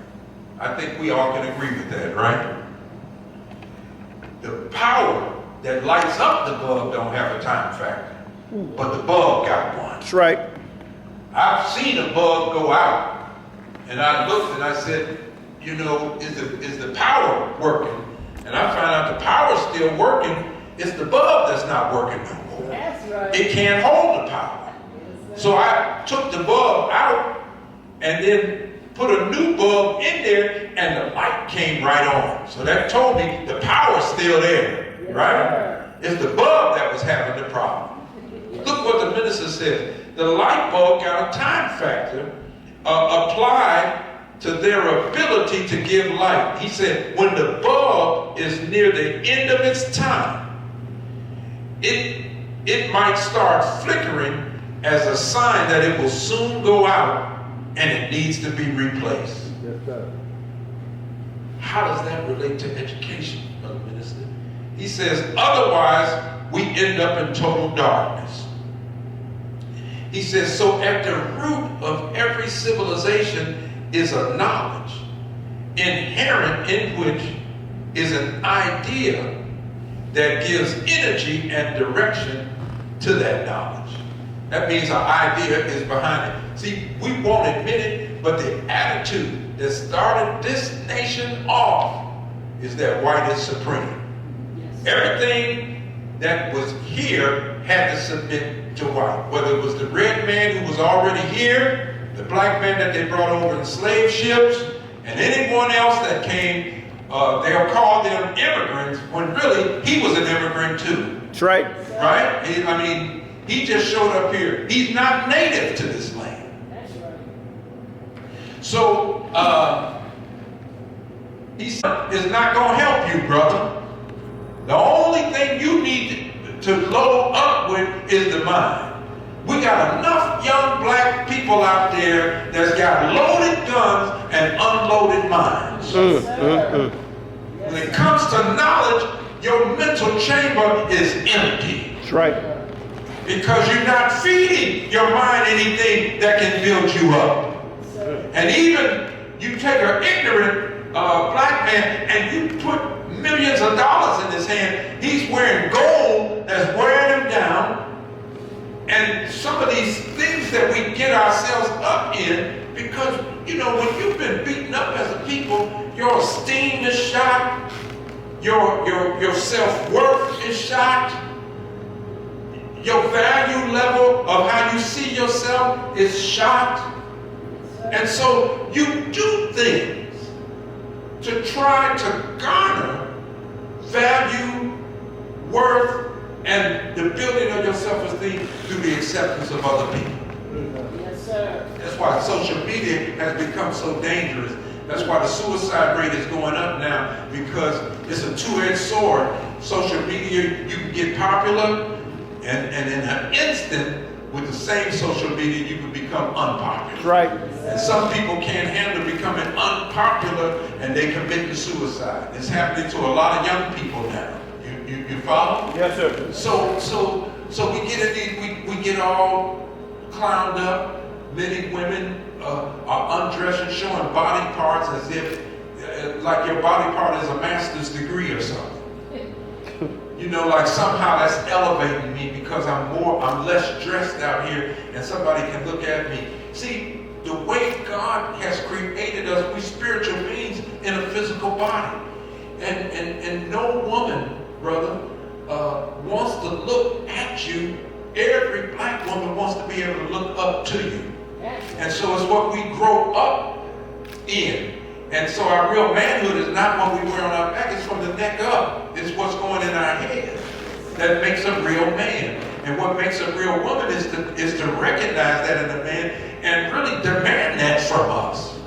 [SPEAKER 2] I think we all can agree with that, right? The power that lights up the bulb don't have a time factor, but the bulb got one.
[SPEAKER 3] That's right.
[SPEAKER 2] I've seen a bulb go out, and I looked and I said, you know, is the power working? And I found out the power's still working. It's the bulb that's not working no more.
[SPEAKER 4] That's right.
[SPEAKER 2] It can't hold the power. So I took the bulb out and then put a new bulb in there, and the light came right on. So that told me the power's still there,
[SPEAKER 4] Yes,
[SPEAKER 2] right?
[SPEAKER 4] sir.
[SPEAKER 2] It's the bulb that was having the problem. Look what the minister said. The light bulb got a time factor applied to their ability to give light. He said, when the bulb is near the end of its time, it might start flickering as a sign that it will soon go out and it needs to be replaced.
[SPEAKER 3] Yes, sir.
[SPEAKER 2] How does that relate to education, Brother Minister? He says, otherwise we end up in total darkness. He says, so at the root of every civilization is a knowledge, inherent in which is an idea that gives energy and direction to that knowledge. That means our idea is behind it. See, we won't admit it, but the attitude that started this nation off is that white is supreme.
[SPEAKER 4] Yes.
[SPEAKER 2] Everything that was here had to submit to white. Whether it was the red man who was already here, the black man that they brought over in slave ships, and anyone else that came, they'll call them immigrants, when really he was an immigrant too.
[SPEAKER 3] That's right.
[SPEAKER 2] Right? He just showed up here. He's not native to this land.
[SPEAKER 4] That's right.
[SPEAKER 2] So, he said, it's not going to help you, brother. The only thing you need to load up with is the mind. We got enough young black people out there that's got loaded guns and unloaded minds.
[SPEAKER 4] Yes, sir.
[SPEAKER 2] When it comes to knowledge, your mental chamber is empty.
[SPEAKER 3] That's right.
[SPEAKER 2] Because you're not feeding your mind anything that can build you up.
[SPEAKER 4] Yes, sir.
[SPEAKER 2] And even you take an ignorant black man and you put millions of dollars in his hand, he's wearing gold that's wearing him down. And some of these things that we get ourselves up in, because, you know, when you've been beaten up as a people, your esteem is shot, your self-worth is shot, your value level of how you see yourself is shot. And so you do things to try to garner value, worth, and the building of your self-esteem through the acceptance of other people.
[SPEAKER 4] Yes, sir.
[SPEAKER 2] That's why social media has become so dangerous. That's why the suicide rate is going up now, because it's a two-edged sword. Social media, you can get popular, and in an instant, with the same social media, you can become unpopular.
[SPEAKER 3] That's right.
[SPEAKER 2] And some people can't handle becoming unpopular, and they commit suicide. It's happening to a lot of young people now. You follow?
[SPEAKER 3] Yes, sir.
[SPEAKER 2] So we get in we get all clowned up. Many women are undressed and showing body parts as if like your body part is a master's degree or something. You know, like somehow that's elevating me because I'm less dressed out here and somebody can look at me. See, the way God has created us, we spiritual beings in a physical body. And no woman, brother, wants to look at you. Every black woman wants to be able to look up to you. And so it's what we grow up in. And so our real manhood is not what we wear on our back, it's from the neck up. It's what's going in our head that makes a real man. And what makes a real woman is to recognize that in a man and really demand that from us.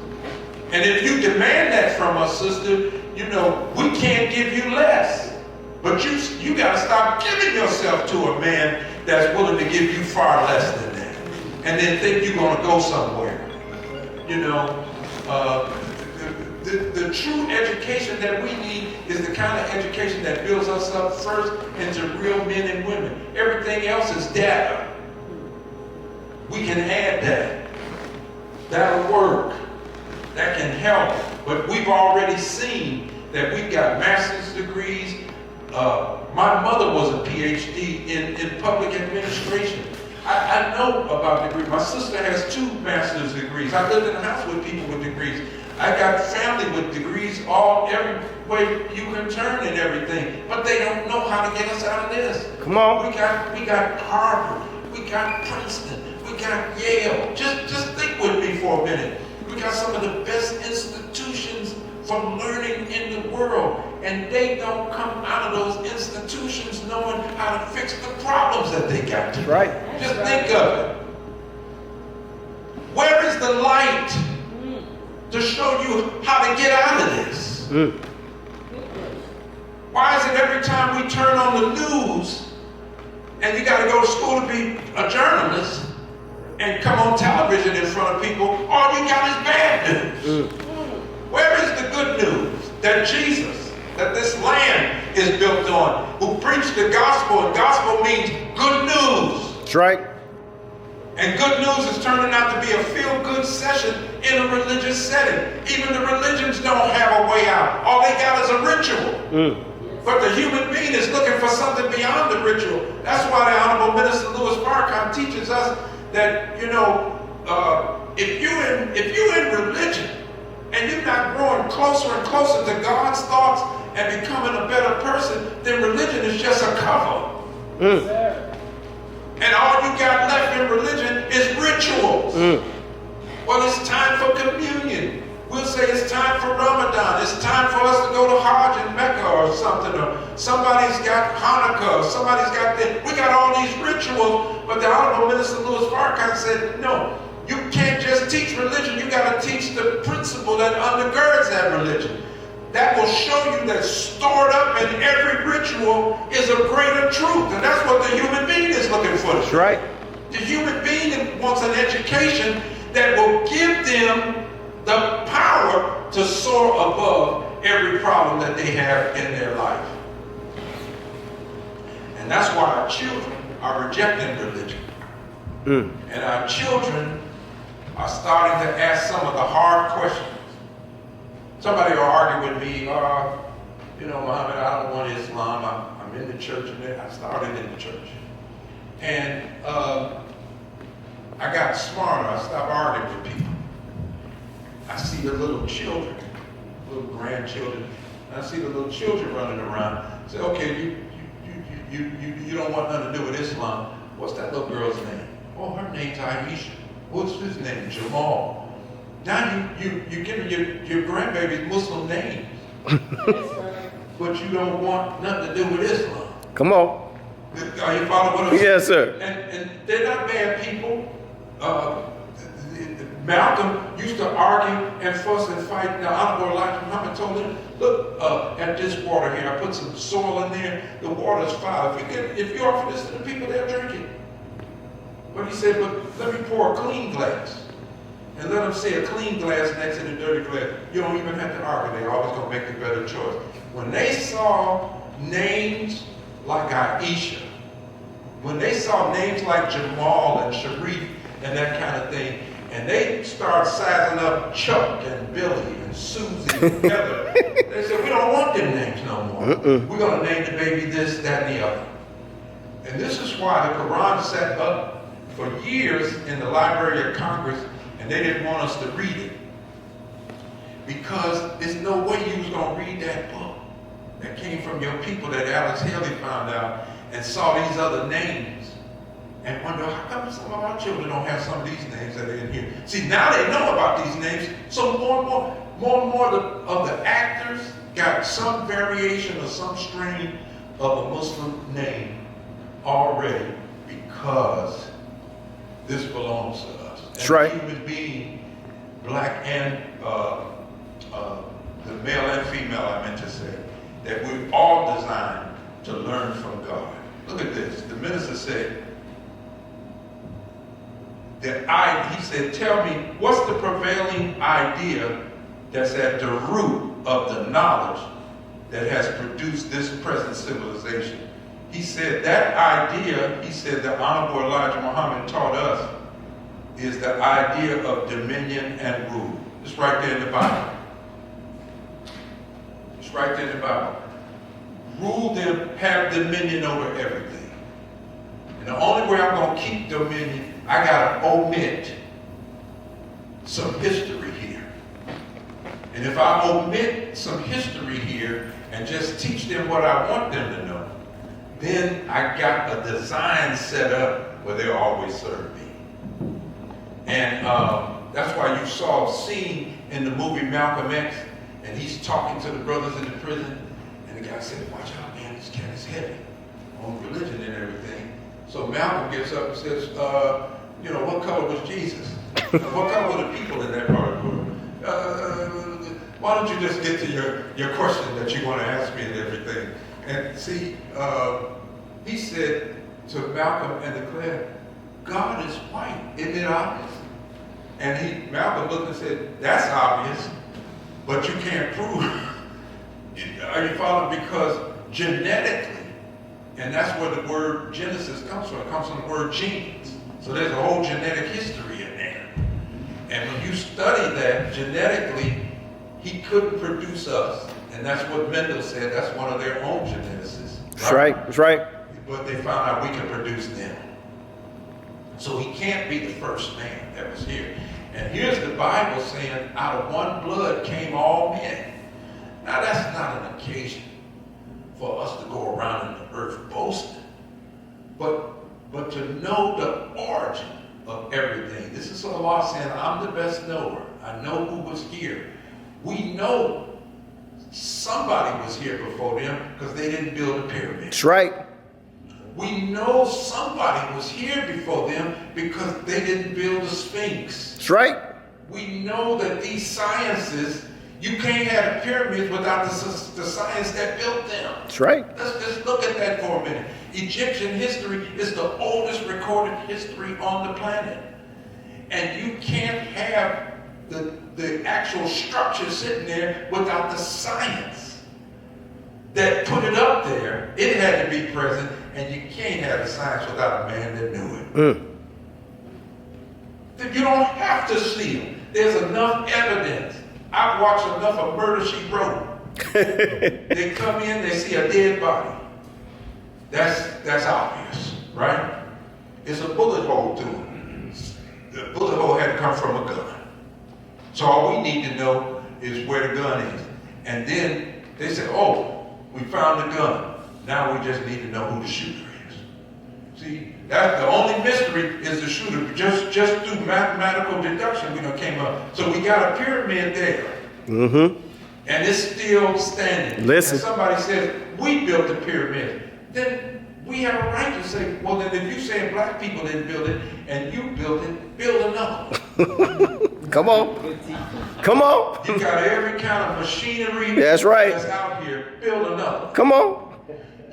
[SPEAKER 2] And if you demand that from us, sister, you know, we can't give you less. But you got to stop giving yourself to a man that's willing to give you far less than that. And then think you're going to go somewhere. You know, the true education that we need is the kind of education that builds us up first into real men and women. Everything else is data. We can add that. That'll work. That can help. But we've already seen that we've got master's degrees. My mother was a PhD in public administration. I know about degrees. My sister has 2 master's degrees. I lived in a house with people with degrees. I got family with degrees every way you can turn and everything. But they don't know how to get us out of this.
[SPEAKER 1] Come on.
[SPEAKER 2] We got Harvard. We got Princeton. We got Yale. Just think with me for a minute. We got some of the best institutions for learning in the world. And they don't come out of those institutions knowing how to fix the problems that they got.
[SPEAKER 1] Right.
[SPEAKER 2] Just think of it. Where is the light to show you how to get out of this? Why is it every time we turn on the news and you got to go to school to be a journalist and come on television in front of people, all you got is bad news? Where is the good news that Jesus, that this land is built on, who preached the gospel, and gospel means good news.
[SPEAKER 1] That's right.
[SPEAKER 2] And good news is turning out to be a feel-good session in a religious setting. Even the religions don't have a way out. All they got is a ritual. But the human being is looking for something beyond the ritual. That's why the Honorable Minister Louis Farrakhan teaches us that, you know, if you're in religion and you're not growing closer and closer to God's thoughts and becoming a better person, then religion is just a cover. And all you got left in religion is rituals. Well, it's time for communion. We'll say it's time for Ramadan. It's time for us to go to Hajj in Mecca or something. Or somebody's got Hanukkah. Or somebody's got this. We got all these rituals. But the Honorable Minister Louis Farrakhan said, no, you can't just teach religion. You got to teach the principle that undergirds that religion. That will show you that stored up in every ritual is a greater truth. And that's what the human being is looking for.
[SPEAKER 1] That's right.
[SPEAKER 2] The human being wants an education that will give them the power to soar above every problem that they have in their life. And that's why our children are rejecting religion. And our children are starting to ask some of the hard questions. Somebody will argue with me, you know, Muhammad, I don't want Islam. I'm in the church, and I started in the church. And I got smarter. I stopped arguing with people. I see the little children, little grandchildren, and I see the little children running around. I say, okay, you don't want nothing to do with Islam. What's that little girl's name? Oh, her name's Aisha. What's his name? Jamal. Now you're giving your grandbabies Muslim names, but you don't want nothing to do with Islam.
[SPEAKER 1] Come on.
[SPEAKER 2] Are you following what I'm saying?
[SPEAKER 1] Yes, sir.
[SPEAKER 2] And they're not bad people. Malcolm used to argue and fuss and fight. Now, Honorable Elijah Muhammad told him, look at this water here. I put some soil in there. The water's foul. If you offer this to the people, they'll drink it. But he said, but let me pour a clean glass. And let them see a clean glass next to the dirty glass. You don't even have to argue. They're always going to make the better choice. When they saw names like Aisha, when they saw names like Jamal and Sharif and that kind of thing, and they started sizing up Chuck and Billy and Susie and Heather, they said, we don't want them names no more. We're going to name the baby this, that, and the other. And this is why the Quran sat up for years in the Library of Congress, and they didn't want us to read it. Because there's no way you was going to read that book that came from your people that Alex Haley found out and saw these other names and wonder, how come some of our children don't have some of these names that are in here? See, now they know about these names, so more and more of the actors got some variation or some strain of a Muslim name already, because this belongs to us.
[SPEAKER 6] That's right.
[SPEAKER 2] Human being, black and the male and female, I meant to say, that we're all designed to learn from God. Look at this. The minister said that he said, tell me, what's the prevailing idea that's at the root of the knowledge that has produced this present civilization? He said that idea, he said the Honorable Elijah Muhammad taught us, is the idea of dominion and rule. It's right there in the Bible. It's right there in the Bible. Rule them, have dominion over everything. And the only way I'm going to keep dominion, I got to omit some history here. And if I omit some history here and just teach them what I want them to know, then I got a design set up where they'll always serve me. And that's why you saw a scene in the movie Malcolm X, and he's talking to the brothers in the prison, and the guy said, watch out, man, this cat is heavy on religion and everything. So Malcolm gets up and says, what color was Jesus? What color were the people in that part of the world? Why don't you just get to your question that you want to ask me and everything? And see, he said to Malcolm and declared, God is white, isn't it obvious? And Malcolm looked and said, that's obvious, but you can't prove it. Are you following? Because genetically, and that's where the word Genesis comes from. It comes from the word genes. So there's a whole genetic history in there. And when you study that genetically, he couldn't produce us. And that's what Mendel said. That's one of their own geneticists.
[SPEAKER 6] That's right. That's right.
[SPEAKER 2] But they found out we can produce them. So he can't be the first man that was here. And here's the Bible saying, out of one blood came all men. Now that's not an occasion for us to go around in the earth boasting, but to know the origin of everything. This is Allah saying, I'm the best knower. I know who was here. We know somebody was here before them because they didn't build a pyramid.
[SPEAKER 6] That's right.
[SPEAKER 2] We know somebody was here before them because they didn't build the Sphinx.
[SPEAKER 6] That's right.
[SPEAKER 2] We know that these sciences, you can't have the pyramids without the science that built them.
[SPEAKER 6] That's right.
[SPEAKER 2] Let's just look at that for a minute. Egyptian history is the oldest recorded history on the planet. And you can't have the actual structure sitting there without the science that put it up there. It had to be present, and you can't have the science without a man that knew it. You don't have to see them. There's enough evidence. I've watched enough of Murder, She Wrote. They come in, they see a dead body. That's obvious, right? It's a bullet hole to them. The bullet hole had to come from a gun. So all we need to know is where the gun is. And then they say, oh, we found the gun. Now we just need to know who the shooter is. See, that's the only mystery is the shooter. Just through mathematical deduction, we done came up. So we got a pyramid there.
[SPEAKER 6] Mm-hmm.
[SPEAKER 2] And it's still standing.
[SPEAKER 6] Listen.
[SPEAKER 2] And somebody says, we built the pyramid. Then we have a right to say, well, then if you say black people didn't build it and you built it, build another one.
[SPEAKER 6] Come on. Come on.
[SPEAKER 2] You got every kind of machinery
[SPEAKER 6] That's right.
[SPEAKER 2] that's out here. Build another.
[SPEAKER 6] Come on.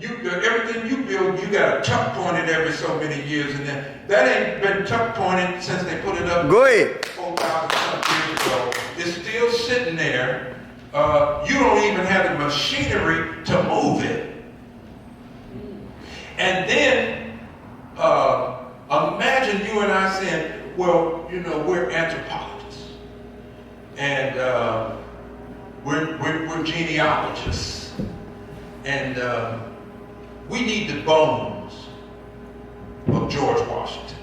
[SPEAKER 2] Everything you build, you got to tuck point it every so many years, and then that ain't been tuck pointed since they put it up.
[SPEAKER 6] Go ahead.
[SPEAKER 2] 4,000 years ago. It's still sitting there. You don't even have the machinery to move it. And then imagine you and I saying, well, we're anthropologists and we're genealogists, and we need the bones of George Washington,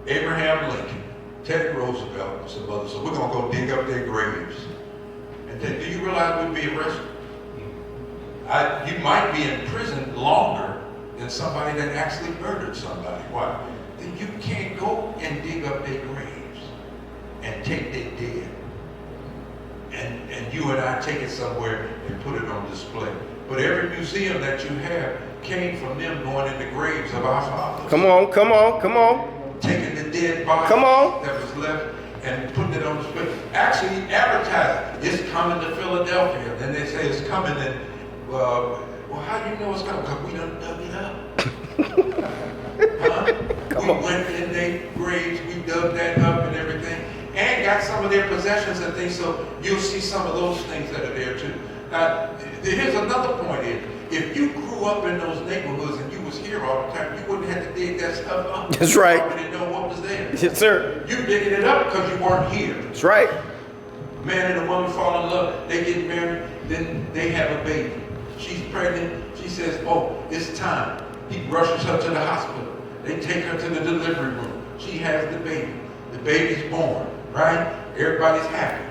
[SPEAKER 2] Abraham Lincoln, Teddy Roosevelt, and some others. So we're going to go dig up their graves. And then, do you realize we'd be arrested? You might be in prison longer than somebody that actually murdered somebody. Why? Then you can't go and dig up their graves and take their dead. And you and I take it somewhere and put it on display. But every museum that you have came from them going in the graves of our fathers.
[SPEAKER 6] Come on, come on, come on.
[SPEAKER 2] Taking the dead body
[SPEAKER 6] Come on.
[SPEAKER 2] that was left and putting it on display. Actually advertising, it's coming to Philadelphia. Then they say it's coming and, well, how do you know it's coming? Because we done dug it up. Huh? We went in their graves, we dug that up and everything, and got some of their possessions and things, so you'll see some of those things that are there too. Now, here's another point here. If you grew up in those neighborhoods and you was here all the time, you wouldn't have to dig that stuff up.
[SPEAKER 6] That's right.
[SPEAKER 2] You already know what was there.
[SPEAKER 6] Yes, sir.
[SPEAKER 2] You digging it up because you weren't here.
[SPEAKER 6] That's right.
[SPEAKER 2] Man and a woman fall in love, they get married, then they have a baby. She's pregnant, she says, oh, it's time. He rushes her to the hospital. They take her to the delivery room. She has the baby. The baby's born, right? Everybody's happy.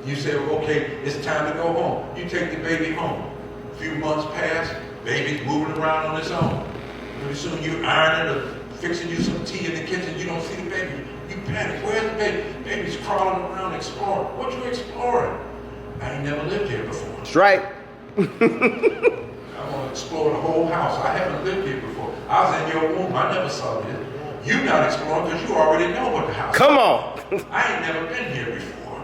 [SPEAKER 2] You say, okay, it's time to go home. You take the baby home. A few months pass, baby's moving around on its own. Pretty soon you ironing or fixing you some tea in the kitchen, you don't see the baby. You panic, where's the baby? Baby's crawling around exploring. What you exploring? I ain't never lived here before.
[SPEAKER 6] That's right.
[SPEAKER 2] I want to explore the whole house. I haven't lived here before. I was in your womb. I never saw this. You not exploring because you already know what the house is.
[SPEAKER 6] Come on.
[SPEAKER 2] I ain't never been here before.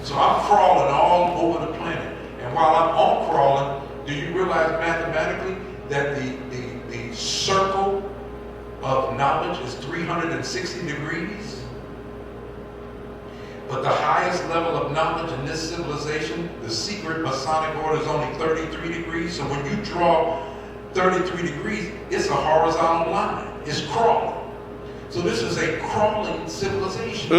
[SPEAKER 2] So I'm crawling all over the planet. And while I'm on crawling, do you realize mathematically that the circle of knowledge is 360 degrees? But the highest level of knowledge in this civilization, the secret Masonic order, is only 33 degrees. So when you draw 33 degrees, it's a horizontal line. It's crawling. So this is a crawling civilization.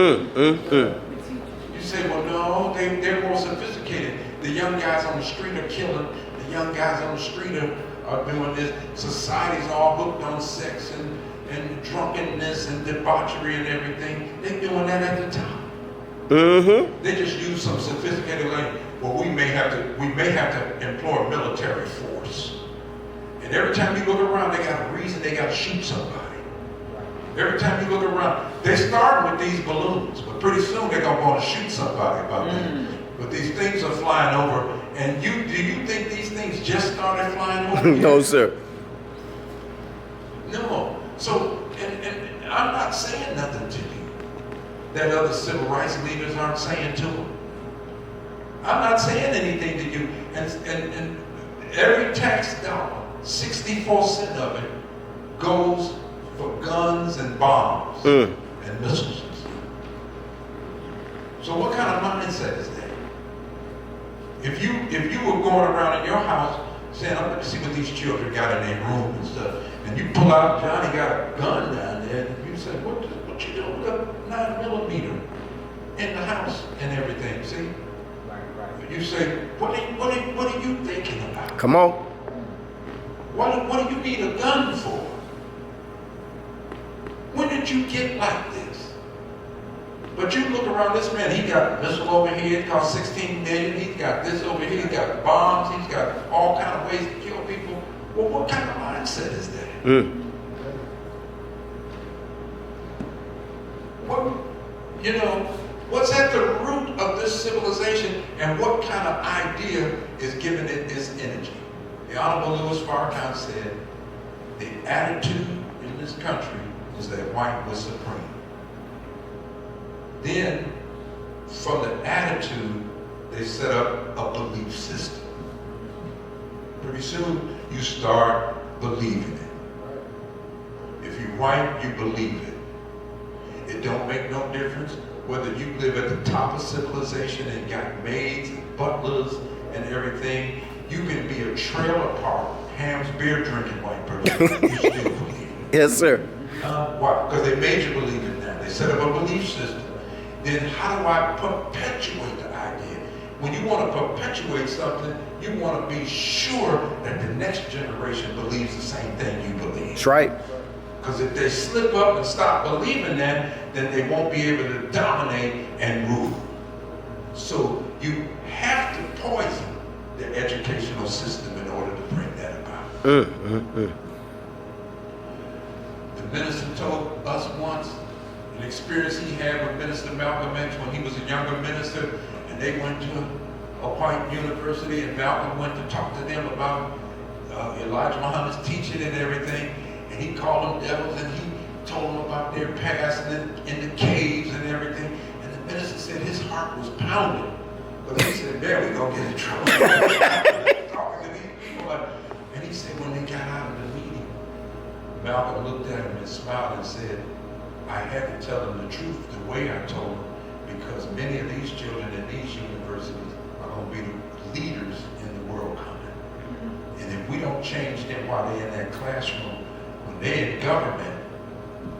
[SPEAKER 2] You say, well, no, they're more sophisticated. The young guys on the street are killing. The young guys on the street are doing this. Society's all hooked on sex and drunkenness and debauchery and everything. They're doing that at the top. They just use some sophisticated language. Well, we may have to employ military force. And every time you look around, they got a reason they got to shoot somebody. Every time you look around, they start with these balloons, but pretty soon they're going to want to shoot somebody about that. But these things are flying over, and do you think these things just started flying over?
[SPEAKER 6] No, sir.
[SPEAKER 2] No. So, and I'm not saying nothing to you that other civil rights leaders aren't saying to them. I'm not saying anything to you. And every tax dollar, 64 cents of it, goes for guns and bombs and missiles. So what kind of mindset is that? If you were going around in your house saying, let me see what these children got in their room and stuff, and you pull out, Johnny got a gun down there, and you say, what you doing with a 9mm in the house and everything, see?
[SPEAKER 5] Right.
[SPEAKER 2] You say, what are you thinking about?
[SPEAKER 6] Come on.
[SPEAKER 2] What do you need a gun for? When did you get like this? But you look around this man, he got a missile over here, it costs $16 million, he's got this over here, he's got bombs, he's got all kind of ways to kill people. Well, what kind of mindset is that? What's at the root of this civilization, and what kind of idea is giving it this energy? The Honorable Louis Farrakhan said, the attitude in this country was that white was supreme. Then, from the attitude, they set up a belief system. Pretty soon, you start believing it. If you're white, you believe it. It don't make no difference whether you live at the top of civilization and got maids and butlers and everything. You can be a trailer park, Ham's beer drinking white person. You still believe it.
[SPEAKER 6] Yes, sir.
[SPEAKER 2] Why? Because they made you believe it now. They set up a belief system. Then how do I perpetuate the idea? When you want to perpetuate something, you want to be sure that the next generation believes the same thing you believe.
[SPEAKER 6] That's right.
[SPEAKER 2] Because if they slip up and stop believing that, then they won't be able to dominate and rule. So you have to poison the educational system in order to bring that about. The minister told us once an experience he had with Minister Malcolm X when he was a younger minister, and they went to a white university, and Malcolm went to talk to them about Elijah Muhammad's teaching and everything, and he called them devils, and he told them about their past and in the caves and everything, and the minister said his heart was pounding, but he said, man, we gonna get in trouble. Talking to these people, and he said when they got out of the meeting, Malcolm looked at him and smiled and said, I had to tell them the truth the way I told them, because many of these children in these universities are going to be the leaders in the world coming. And if we don't change them while they're in that classroom, when they're in government,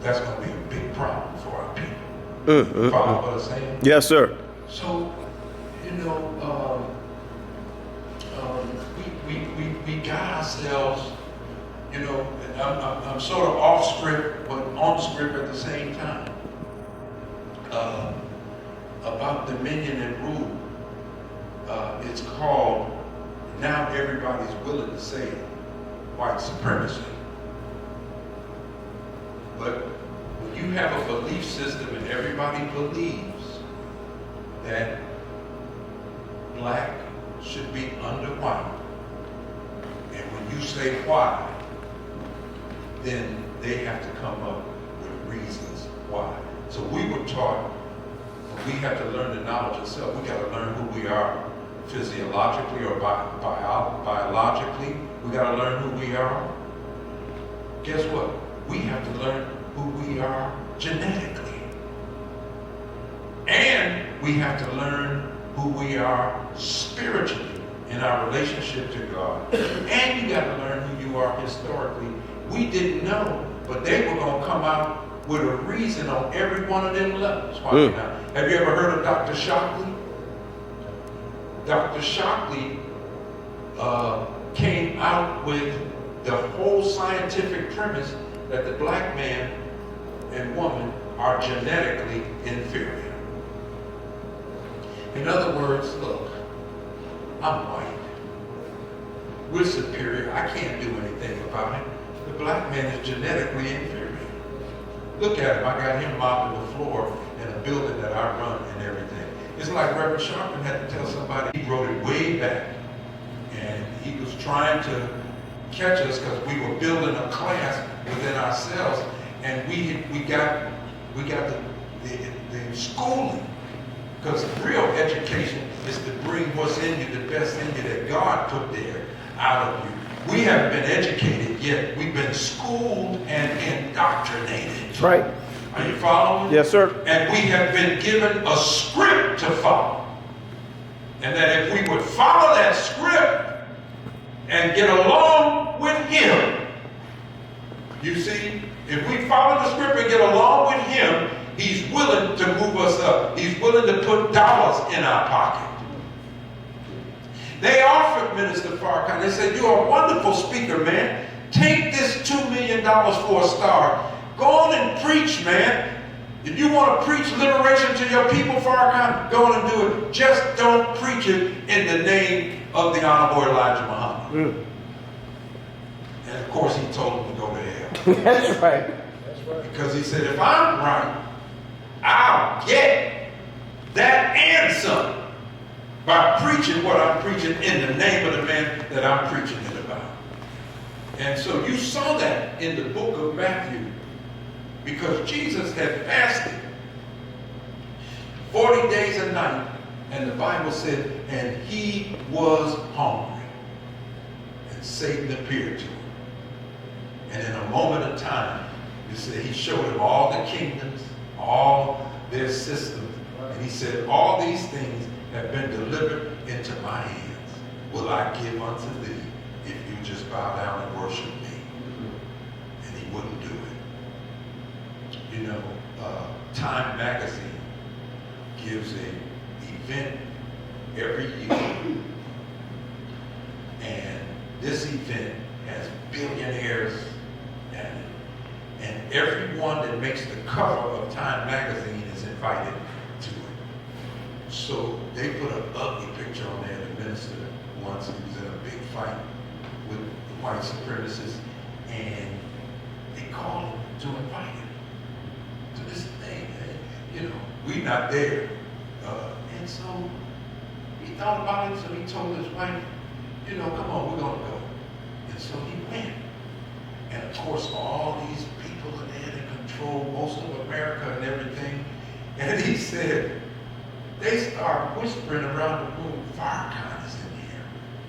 [SPEAKER 2] that's going to be a big problem for our people. Follow what I'm saying?
[SPEAKER 6] Yes, sir.
[SPEAKER 2] So, you know, we got ourselves, you know, I'm sort of off script, but on script at the same time. About dominion and rule. It's called, now everybody's willing to say white supremacy. But when you have a belief system and everybody believes that black should be under white, and when you say why, then they have to come up with reasons why. So we were taught, we have to learn the knowledge of self. We got to learn who we are physiologically or biologically. We got to learn who we are. Guess what? We have to learn who we are genetically. And we have to learn who we are spiritually in our relationship to God. And you got to learn who you are historically. We didn't know, but they were going to come out with a reason on every one of them levels. Why not? Have you ever heard of Dr. Shockley? Dr. Shockley came out with the whole scientific premise that the black man and woman are genetically inferior. In other words, look, I'm white. We're superior. I can't do anything about it. The black man is genetically inferior. Look at him. I got him mopping the floor in a building that I run and everything. It's like Reverend Sharpton had to tell somebody. He wrote it way back, and he was trying to catch us because we were building a class within ourselves, and we got the schooling, because real education is to bring what's in you, the best in you that God put there, out of you. We haven't been educated yet. We've been schooled and indoctrinated.
[SPEAKER 6] Right.
[SPEAKER 2] Are you following?
[SPEAKER 6] Yes, sir.
[SPEAKER 2] And we have been given a script to follow. And that if we would follow that script and get along with him, you see, if we follow the script and get along with him, he's willing to move us up. He's willing to put dollars in our pocket. They offered Minister Farrakhan, they said, you're a wonderful speaker, man. Take this $2 million for a star. Go on and preach, man. If you want to preach liberation to your people, Farrakhan, go on and do it. Just don't preach it in the name of the Honorable Elijah Muhammad. And of course, he told him to go to hell.
[SPEAKER 6] That's right.
[SPEAKER 2] Because he said, if I'm right, I'll get that and some by preaching what I'm preaching in the name of the man that I'm preaching it about. And so you saw that in the book of Matthew, because Jesus had fasted 40 days a night, and the Bible said, and he was hungry. And Satan appeared to him. And in a moment of time, you said he showed him all the kingdoms, all their systems, and he said, all these things have been delivered into my hands. Will I give unto thee if you just bow down and worship me? And he wouldn't do it. You know, Time magazine gives an event every year. And this event has billionaires and everyone that makes the cover of Time magazine is invited to it. So they put an ugly picture on there. The minister once, he was in a big fight with white supremacists, and they called him to invite him to this thing. And, we not there. And so he thought about it, so he told his wife, come on, we're gonna go. And so he went. And of course, all these people are there that control most of America and everything. And he said, they start whispering around the room, Farrakhan is in here,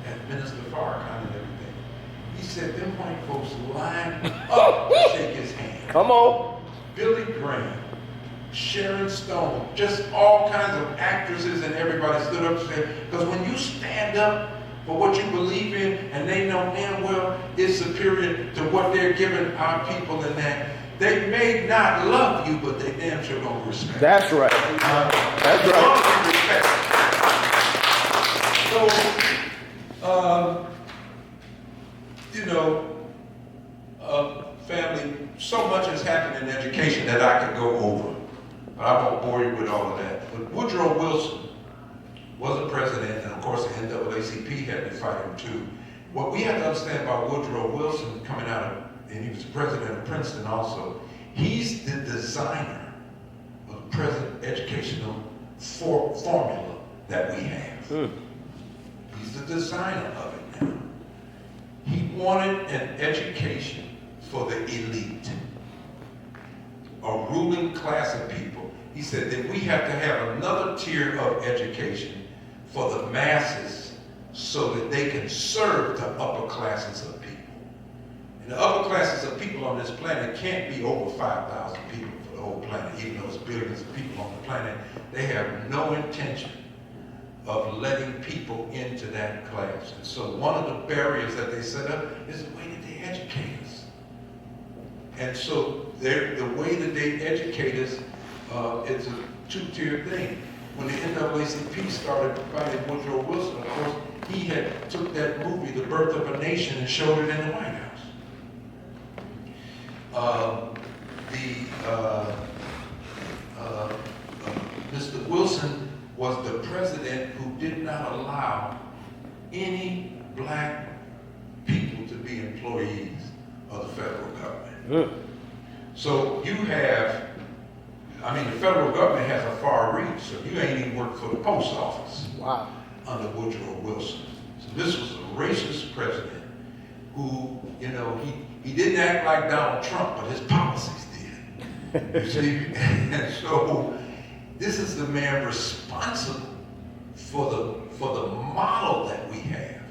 [SPEAKER 2] and Minister Farrakhan and everything. He said, them white folks lined up to shake his hand.
[SPEAKER 6] Come on.
[SPEAKER 2] Billy Graham, Sharon Stone, just all kinds of actresses and everybody stood up and said, because when you stand up for what you believe in, and they know damn well it's superior to what they're giving our people and that, they may not love you, but they damn sure gonna respect.
[SPEAKER 6] That's right. That's
[SPEAKER 2] So, family, so much has happened in education that I could go over, but I won't bore you with all of that. But Woodrow Wilson was a president, and of course the NAACP had to fight him too. What we have to understand about Woodrow Wilson coming out of, and he was the president of Princeton also, he's the designer of the present educational formula that we have. He's the designer of it now. He wanted an education for the elite, a ruling class of people. He said that we have to have another tier of education for the masses so that they can serve the upper classes of people. And the upper classes of people on this planet can't be over 5,000 people for the whole planet, even though there's billions of people on the planet. They have no intention of letting people into that class. And so one of the barriers that they set up is the way that they educate us. And so the way that they educate us, it's a two-tier thing. When the NAACP started fighting Woodrow Wilson, of course, he had took that movie, The Birth of a Nation, and showed it in the White House. Mr. Wilson was the president who did not allow any black people to be employees of the federal government. So you have, the federal government has a far reach, so you ain't even worked for the post office.
[SPEAKER 6] Wow.
[SPEAKER 2] Under Woodrow Wilson. So this was a racist president who, he didn't act like Donald Trump, but his policies did. You see? And so this is the man responsible for the model that we have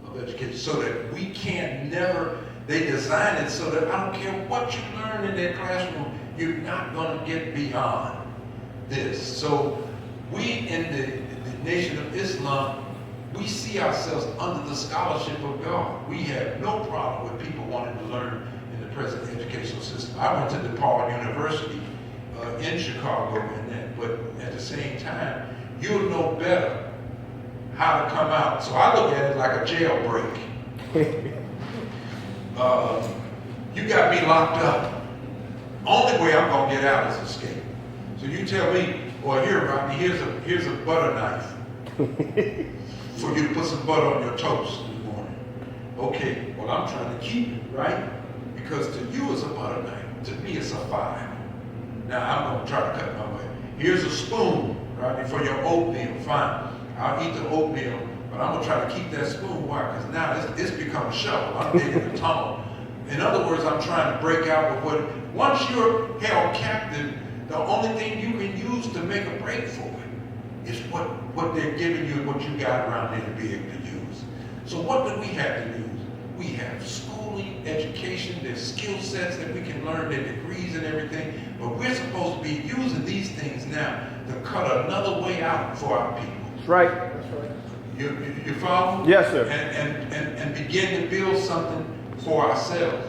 [SPEAKER 2] of education, so that we can't never, they designed it so that I don't care what you learn in that classroom, you're not going to get beyond this. So we in the Nation of Islam, we see ourselves under the scholarship of God. We have no problem with people wanting to learn in the present educational system. I went to DePaul University in Chicago, but at the same time, you'll know better how to come out. So I look at it like a jailbreak. You got me locked up. Only way I'm gonna get out is escape. So you tell me, well, here, Rodney, here's a butter knife for you to put some butter on your toast in the morning. Okay, well, I'm trying to keep it, right? Because to you it's a butter knife, to me it's a file. Now I'm gonna try to cut my way. Here's a spoon, Rodney, for your oatmeal. Fine, I'll eat the oatmeal, but I'm gonna try to keep that spoon. Why? Because now it's become a shovel. I'm digging a tunnel. In other words, I'm trying to break out with what, once you're held captive, the only thing you can use to make a break for it is what they're giving you and what you got around there to be able to use. So what do we have to use? We have schooling, education, there's skill sets that we can learn, their degrees and everything, but we're supposed to be using these things now to cut another way out for our people.
[SPEAKER 6] That's right. That's right.
[SPEAKER 2] You follow?
[SPEAKER 6] Yes, sir.
[SPEAKER 2] And begin to build something for ourselves.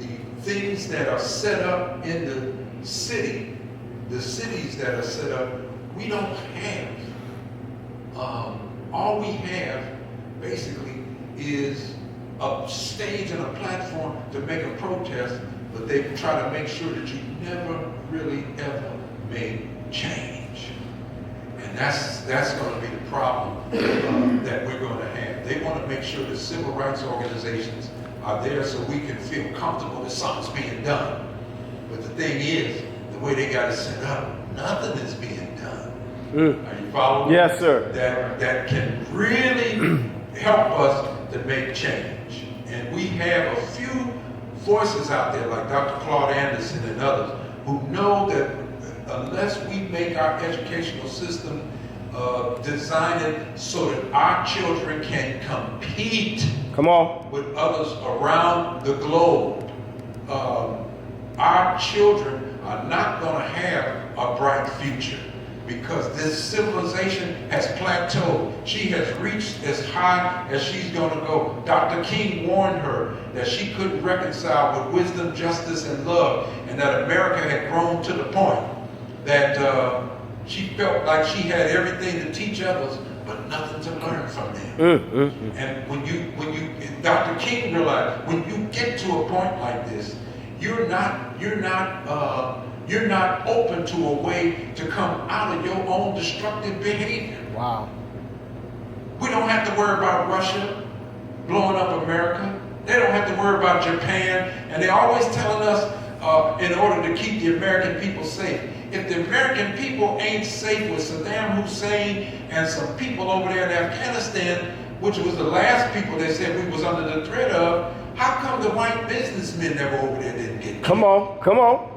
[SPEAKER 2] The things that are set up in the city, the cities that are set up, we don't have. All we have basically is a stage and a platform to make a protest, but they try to make sure that you never really ever made change. And And that's going to be the problem that we're going to have. They want to make sure the civil rights organizations are there so we can feel comfortable that something's being done. But the thing is, the way they got it set up, nothing is being done. Are you following?
[SPEAKER 3] Yes, sir.
[SPEAKER 2] That can really help us to make change. And we have a few voices out there like Dr. Claude Anderson and others who know that unless we make our educational system design it so that our children can compete
[SPEAKER 3] Come on.
[SPEAKER 2] with others around the globe, our children are not going to have a bright future because this civilization has plateaued. She has reached as high as she's going to go. Dr. King warned her that she couldn't reconcile with wisdom, justice, and love, and that America had grown to the point that she felt like she had everything to teach others, but nothing to learn from them. And when you, Dr. King realized, when you get to a point like this, you're not open to a way to come out of your own destructive behavior.
[SPEAKER 3] Wow.
[SPEAKER 2] We don't have to worry about Russia blowing up America. They don't have to worry about Japan. And they're always telling us in order to keep the American people safe. If the American people ain't safe with Saddam Hussein and some people over there in Afghanistan, which was the last people they said we was under the threat of, how come the white businessmen that were over there didn't get killed?
[SPEAKER 3] Come on. Come on.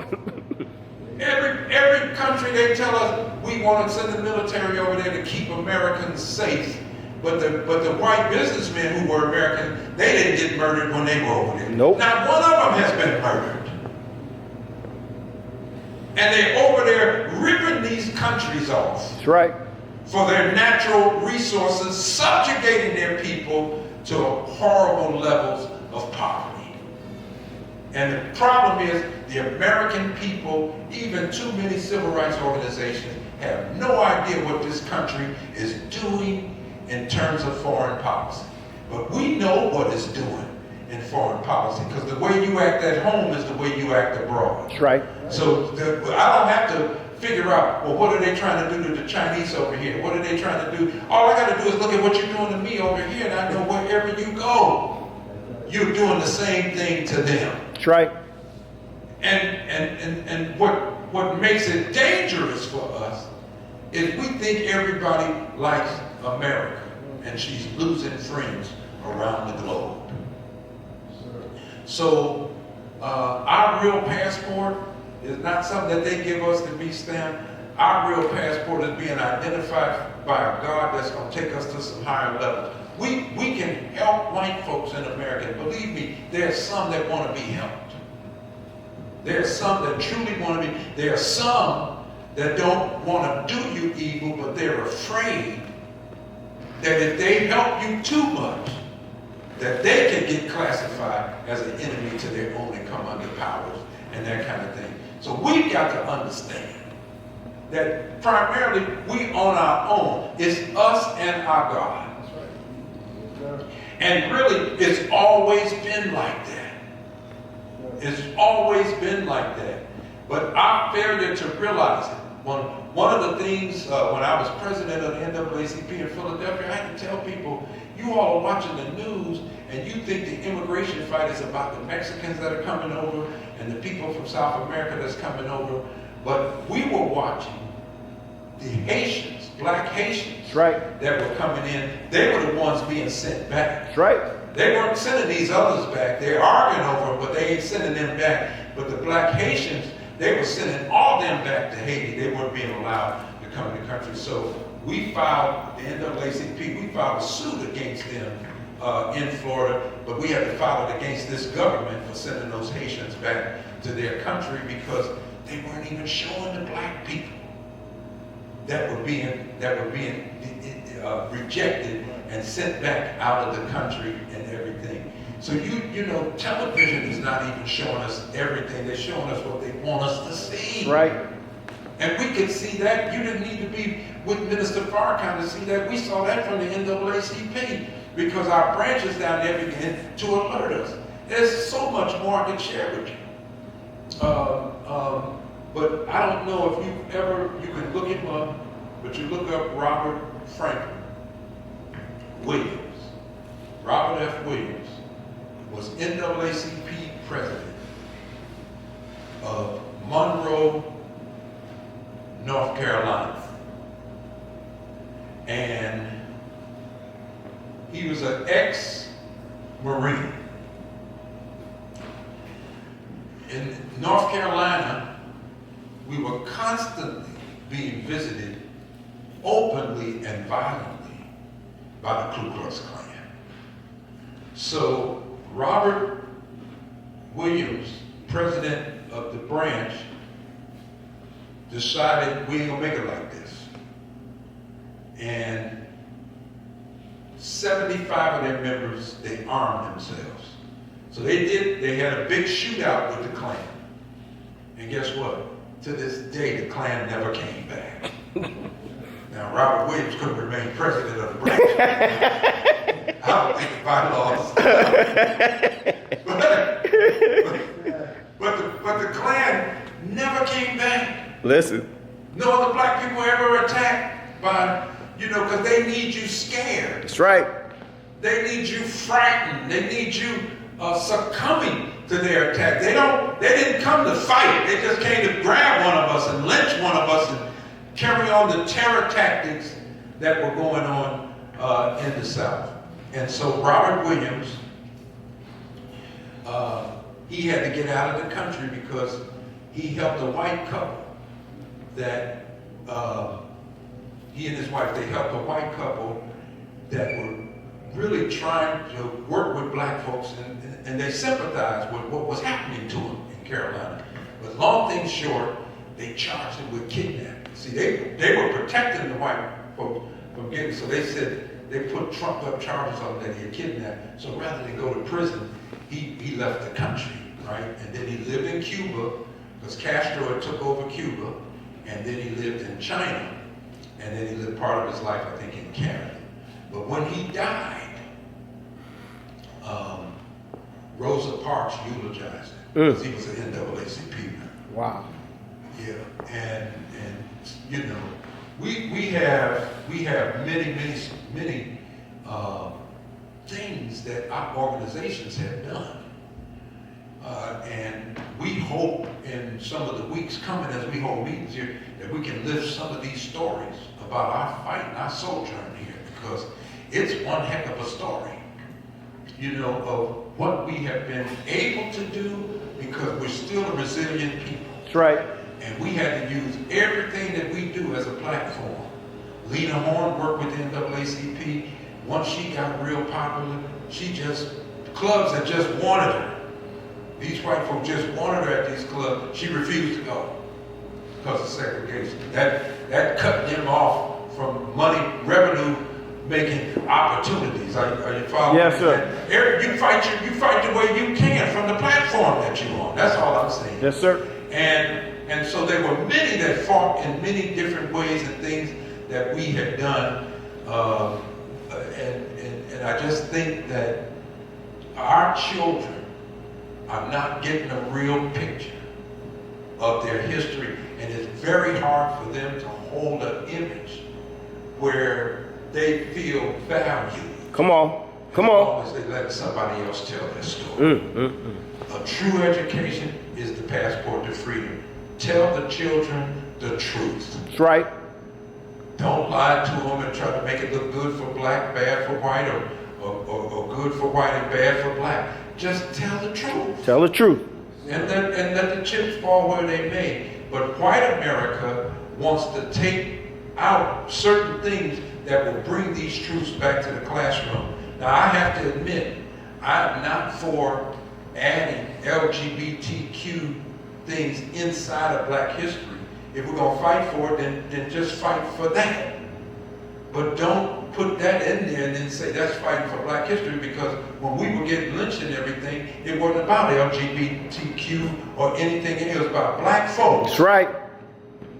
[SPEAKER 2] Every country they tell us we want to send the military over there to keep Americans safe, but the white businessmen who were American, they didn't get murdered when they were over there.
[SPEAKER 3] Nope.
[SPEAKER 2] Not one of them has been murdered. And they're over there ripping these countries off
[SPEAKER 3] That's right.
[SPEAKER 2] for their natural resources, subjugating their people to horrible levels of poverty. And the problem is the American people, even too many civil rights organizations, have no idea what this country is doing in terms of foreign policy. But we know what it's doing in foreign policy because the way you act at home is the way you act abroad.
[SPEAKER 3] That's right.
[SPEAKER 2] So I don't have to figure out, well, what are they trying to do to the Chinese over here? What are they trying to do? All I got to do is look at what you're doing to me over here, and I know wherever you go, you're doing the same thing to them.
[SPEAKER 3] That's right.
[SPEAKER 2] And what makes it dangerous for us is we think everybody likes America, and she's losing friends around the globe. So our real passport is not something that they give us to be stamped. Our real passport is being identified by a God that's going to take us to some higher levels. We can help white folks in America. Believe me, there are some that want to be helped. There are some that truly want to be. There are some that don't want to do you evil, but they're afraid that if they help you too much, that they can get classified as an enemy to their own and come under powers and that kind of thing. So we've got to understand that primarily we on our own. It's us and our God. And really, it's always been like that. It's always been like that. But our failure to realize it. One of the things when I was president of the NAACP in Philadelphia, I had to tell people, you all are watching the news and you think the immigration fight is about the Mexicans that are coming over and the people from South America that's coming over. But we were watching the Haitians, black Haitians,
[SPEAKER 3] That's right.
[SPEAKER 2] that were coming in. They were the ones being sent back.
[SPEAKER 3] That's right.
[SPEAKER 2] They weren't sending these others back. They're arguing over them, but they ain't sending them back. But the black Haitians, they were sending all them back to Haiti. They weren't being allowed to come to the country. So we filed, the NAACP, we filed a suit against them in Florida, but we had to file it against this government for sending those Haitians back to their country because they weren't even showing the black people that were being rejected and sent back out of the country and everything. So you know, television is not even showing us everything. They're showing us what they want us to see.
[SPEAKER 3] Right.
[SPEAKER 2] And we could see that. You didn't need to be with Minister Farrakhan to see that. We saw that from the NAACP because our branches down there began to alert us. There's so much more I can share with you. But I don't know if you can look him up but you look up Robert Franklin Williams. Robert F. Williams was NAACP president of Monroe, North Carolina. And he was an ex-Marine. In North Carolina, we were constantly being visited openly and violently by the Ku Klux Klan. So Robert Williams, president of the branch, decided we ain't gonna make it like this. And 75 of their members, they armed themselves. So they had a big shootout with the Klan. And guess what? To this day, the Klan never came back. Now, Robert Williams couldn't remain president of the branch. I don't think the bylaws. but the Klan never came back.
[SPEAKER 3] Listen.
[SPEAKER 2] No other black people were ever attacked by, because they need you scared.
[SPEAKER 3] That's right.
[SPEAKER 2] They need you frightened. They need you succumbing to their attack. They didn't come to fight. They just came to grab one of us and lynch one of us and carry on the terror tactics that were going on in the South. And so Robert Williams, he had to get out of the country because he helped a white couple that, he and his wife, they helped a white couple that were really trying to work with black folks, and they sympathized with what was happening to them in Carolina. But long thing short, they charged him with kidnapping. See, they were protecting the white folks from getting, so they said they put trumped up charges on him that he had kidnapped. So rather than go to prison, he left the country, right? And then he lived in Cuba, because Castro had took over Cuba, and then he lived in China, and then he lived part of his life, I think, in Canada. But when he died, Rosa Parks eulogized him because he was an NAACP member.
[SPEAKER 3] Wow.
[SPEAKER 2] Yeah, and we have many things that our organizations have done, and we hope in some of the weeks coming as we hold meetings here that we can lift some of these stories about our fight and our sojourn here, because it's one heck of a story, of what we have been able to do, because we're still a resilient people.
[SPEAKER 3] That's right.
[SPEAKER 2] And we had to use everything that we do as a platform. Lena Horne worked with the NAACP. Once she got real popular, clubs had just wanted her. These white folks just wanted her at these clubs. She refused to go because of segregation. That cut them off from revenue making opportunities. Are you following?
[SPEAKER 3] Yes, sir.
[SPEAKER 2] You fight the way you can from the platform that you're on. That's all I'm saying.
[SPEAKER 3] Yes, sir.
[SPEAKER 2] And so there were many that fought in many different ways and things that we had done. And I just think that our children are not getting a real picture of their history. And it's very hard for them to hold an image where they feel valued.
[SPEAKER 3] Come on. Come
[SPEAKER 2] as
[SPEAKER 3] on.
[SPEAKER 2] long as they let somebody else tell their story. A true education is the passport to freedom. Tell the children the truth.
[SPEAKER 3] That's right.
[SPEAKER 2] Don't lie to them and try to make it look good for black, bad for white, or good for white and bad for black. Just tell the truth.
[SPEAKER 3] Tell the truth.
[SPEAKER 2] And let the chips fall where they may. But white America wants to take out certain things that will bring these truths back to the classroom. Now, I have to admit, I'm not for adding LGBTQ things inside of black history. If we're going to fight for it, then just fight for that. But don't put that in there and then say that's fighting for black history, because when we were getting lynched and everything, it wasn't about LGBTQ or anything. It was about black folks.
[SPEAKER 3] That's right.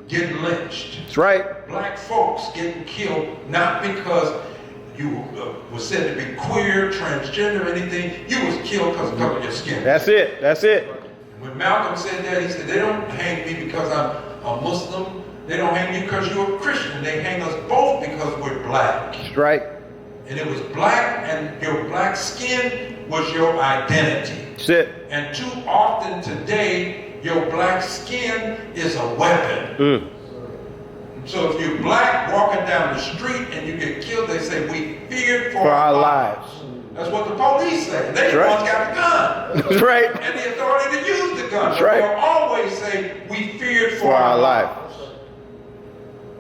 [SPEAKER 2] Getting lynched.
[SPEAKER 3] That's right.
[SPEAKER 2] Black folks getting killed, not because you were said to be queer, transgender, or anything. You was killed because of the color of your skin.
[SPEAKER 3] That's it. That's it.
[SPEAKER 2] When Malcolm said that, he said, they don't hang me because I'm a Muslim, They don't hang you because you're a Christian. They hang us both because we're black.
[SPEAKER 3] That's right.
[SPEAKER 2] And it was black, and your black skin was your identity.
[SPEAKER 3] That's it.
[SPEAKER 2] And too often today, your black skin is a weapon. So if you're black walking down the street and you get killed, they say, we feared for
[SPEAKER 3] our lives.
[SPEAKER 2] That's what the police say. They the ones got the gun.
[SPEAKER 3] That's right.
[SPEAKER 2] And the authority to use the gun.
[SPEAKER 3] That's right.
[SPEAKER 2] They'll always say, we feared for
[SPEAKER 3] our lives.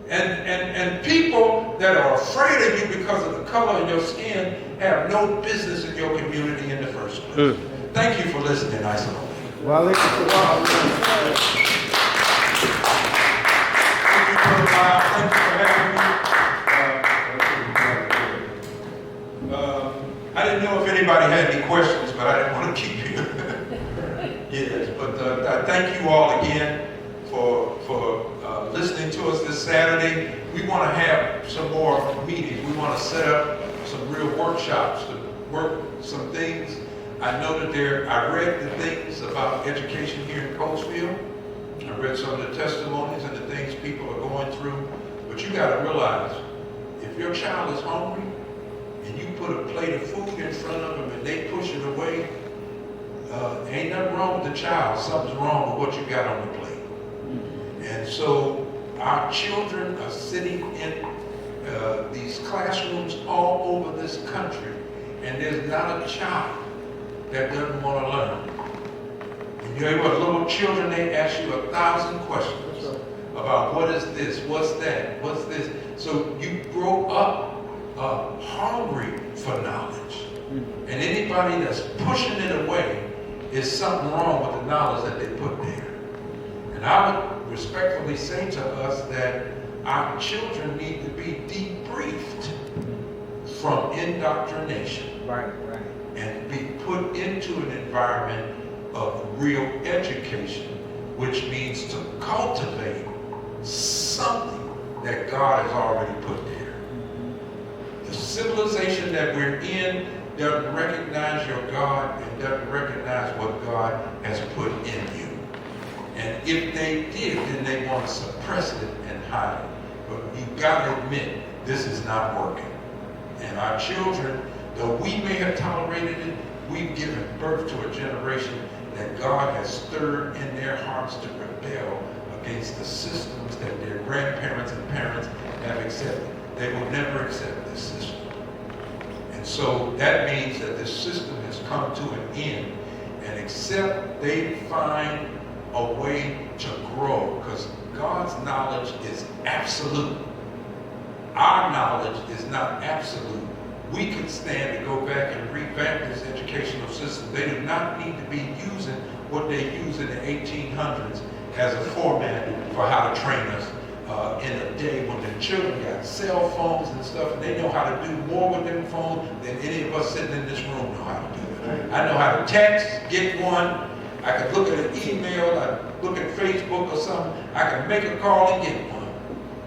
[SPEAKER 2] And people that are afraid of you because of the color of your skin have no business in your community in the first place. Thank you for listening, Isolate.
[SPEAKER 6] Well,
[SPEAKER 2] Thank you, Brother Miles. Thank you for having me. I didn't know if anybody had any questions, but I didn't want to keep you. Yes, but I thank you all again for listening to us this Saturday. We want to have some more meetings. We want to set up some real workshops to work some things. I know that I read the things about education here in Coatesville. I read some of the testimonies and the things people are going through. But you got to realize, if your child is hungry and you put a plate of food in front of them and they push it away, ain't nothing wrong with the child. Something's wrong with what you got on the plate. And so our children are sitting in these classrooms all over this country, and there's not a child that doesn't want to learn. And you know what, little children, they ask you 1,000 questions about what is this, what's that, what's this. So you grow up hungry for knowledge. And anybody that's pushing it away is something wrong with the knowledge that they put there. And I would respectfully say to us that our children need to be debriefed from indoctrination.
[SPEAKER 5] Right.
[SPEAKER 2] And be put into an environment of real education, which means to cultivate something that God has already put there. The civilization that we're in doesn't recognize your God and doesn't recognize what God has put in you. And if they did, then they want to suppress it and hide it. But you've got to admit, this is not working. And our children, though we may have tolerated it, we've given birth to a generation that God has stirred in their hearts to rebel against the systems that their grandparents and parents have accepted. They will never accept this system. And so that means that this system has come to an end. And except they find a way to grow, because God's knowledge is absolute. Our knowledge is not absolute. We could stand to go back and revamp this educational system. They do not need to be using what they used in the 1800s as a format for how to train us in a day when the children got cell phones and stuff, and they know how to do more with them phones than any of us sitting in this room know how to do it. I know how to text, get one. I could look at an email, I look at Facebook or something. I can make a call and get one.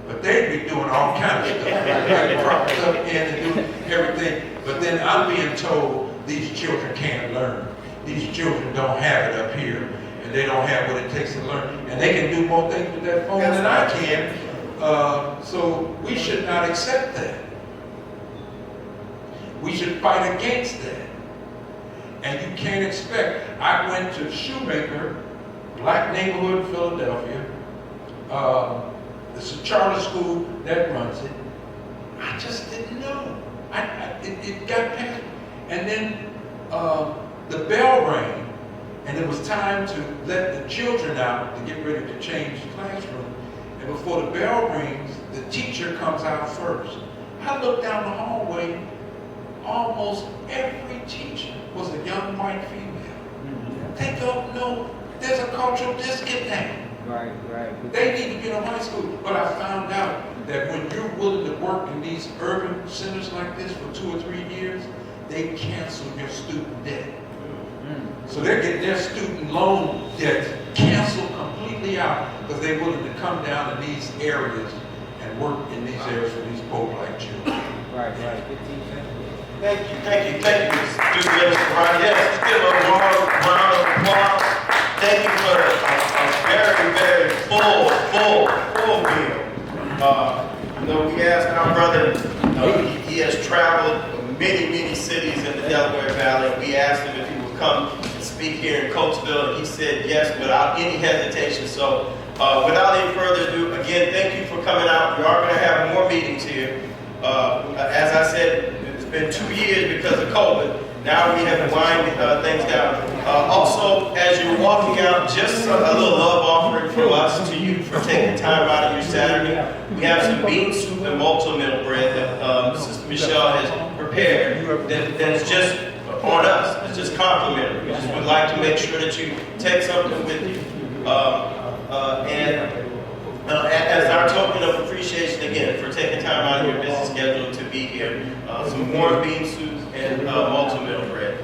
[SPEAKER 2] But they'd be doing all kinds of stuff. Like propped up in and doing everything. But then I'm being told these children can't learn. These children don't have it up here. And they don't have what it takes to learn. And they can do more things with that phone than I can. So we should not accept that. We should fight against that. And you can't expect. I went to Shoemaker, black neighborhood in Philadelphia. It's a charter school that runs it. I just didn't know. It got past. And then the bell rang, and it was time to let the children out to get ready to change the classroom. And before the bell rings, the teacher comes out first. I looked down the hallway, almost every teacher was a young white female. They don't know there's a cultural disconnect.
[SPEAKER 5] Right.
[SPEAKER 2] They need to get in high school. But I found out that when you're willing to work in these urban centers like this for 2 or 3 years, they cancel your student debt. So they're getting their student loan debt canceled completely out because they're willing to come down to these areas and work in these areas for these poor black children.
[SPEAKER 5] Right. 15 cents.
[SPEAKER 1] Thank you, Student Minister Rodney. Yes, let's give a round of applause. Thank you for a very, very full meal. Delaware Valley. We asked him if he would come and speak here in Coatesville, and he said yes without any hesitation. So without any further ado, again, thank you for coming out. We are going to have more meetings here. As I said, it's been 2 years because of COVID. Now we have to wind things down. Also, as you're walking out, just a little love offering from us to you for taking time out of your Saturday. We have some bean soup and multi-meal bread that Sister Michelle has prepared that's just on us. It's just complimentary. We just would like to make sure that you take something with you. As our token of appreciation again for taking time out of your busy schedule to be here, some warm bean soups and multi-meal bread.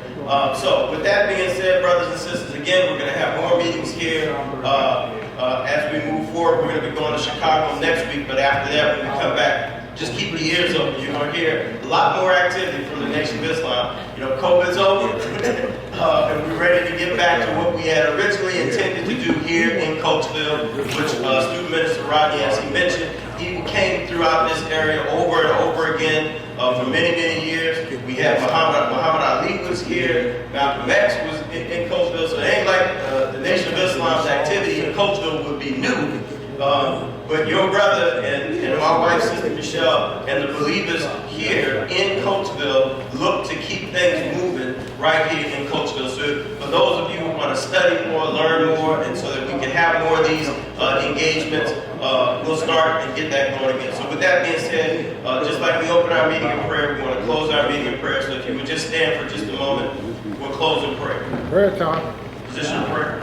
[SPEAKER 1] So with that being said, brothers and sisters, again, we're going to have more meetings here. As we move forward, we're going to be going to Chicago next week, but after that, when we come back, just keep your ears open. You're going to hear a lot more activity from the Nation of Islam. You know, COVID's over, and we're ready to get back to what we had originally intended to do here in Coatesville, which Student Minister Rodney, as he mentioned, he came throughout this area over and over again for many, many years. We had Muhammad Ali was here, Malcolm X was in Coatesville, so it ain't like the Nation of Islam's activity in Coatesville would be new. But your brother and my wife, Sister Michelle, and the believers here in Coatesville look to keep things moving right here in Coatesville. So for those of you who want to study more, learn more, and so that we can have more of these engagements, we'll start and get that going again. So with that being said, just like we open our meeting in prayer, we want to close our meeting in prayer. So if you would just stand for just a moment, we'll close in prayer.
[SPEAKER 6] Prayer time.
[SPEAKER 1] Position of prayer.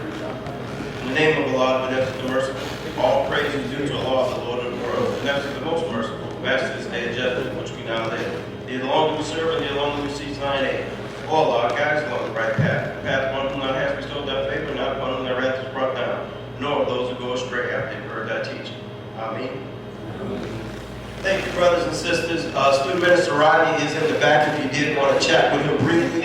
[SPEAKER 1] In the name of Allah, the beneficent, the merciful, all praise is due to Allah, the Lord of the world, the beneficent, the most merciful, who has this day of judgment, which we now live. He alone do we serve, and He alone do we seek thine aid. O Allah, guide us along the right path, the path one whom thou hast bestowed thy favor, not upon whom thy wrath is brought down, nor of those who go astray after they've heard thy teaching. Amen. Thank you, brothers and sisters. Student Minister Rodney is in the back if you did want to chat with him briefly.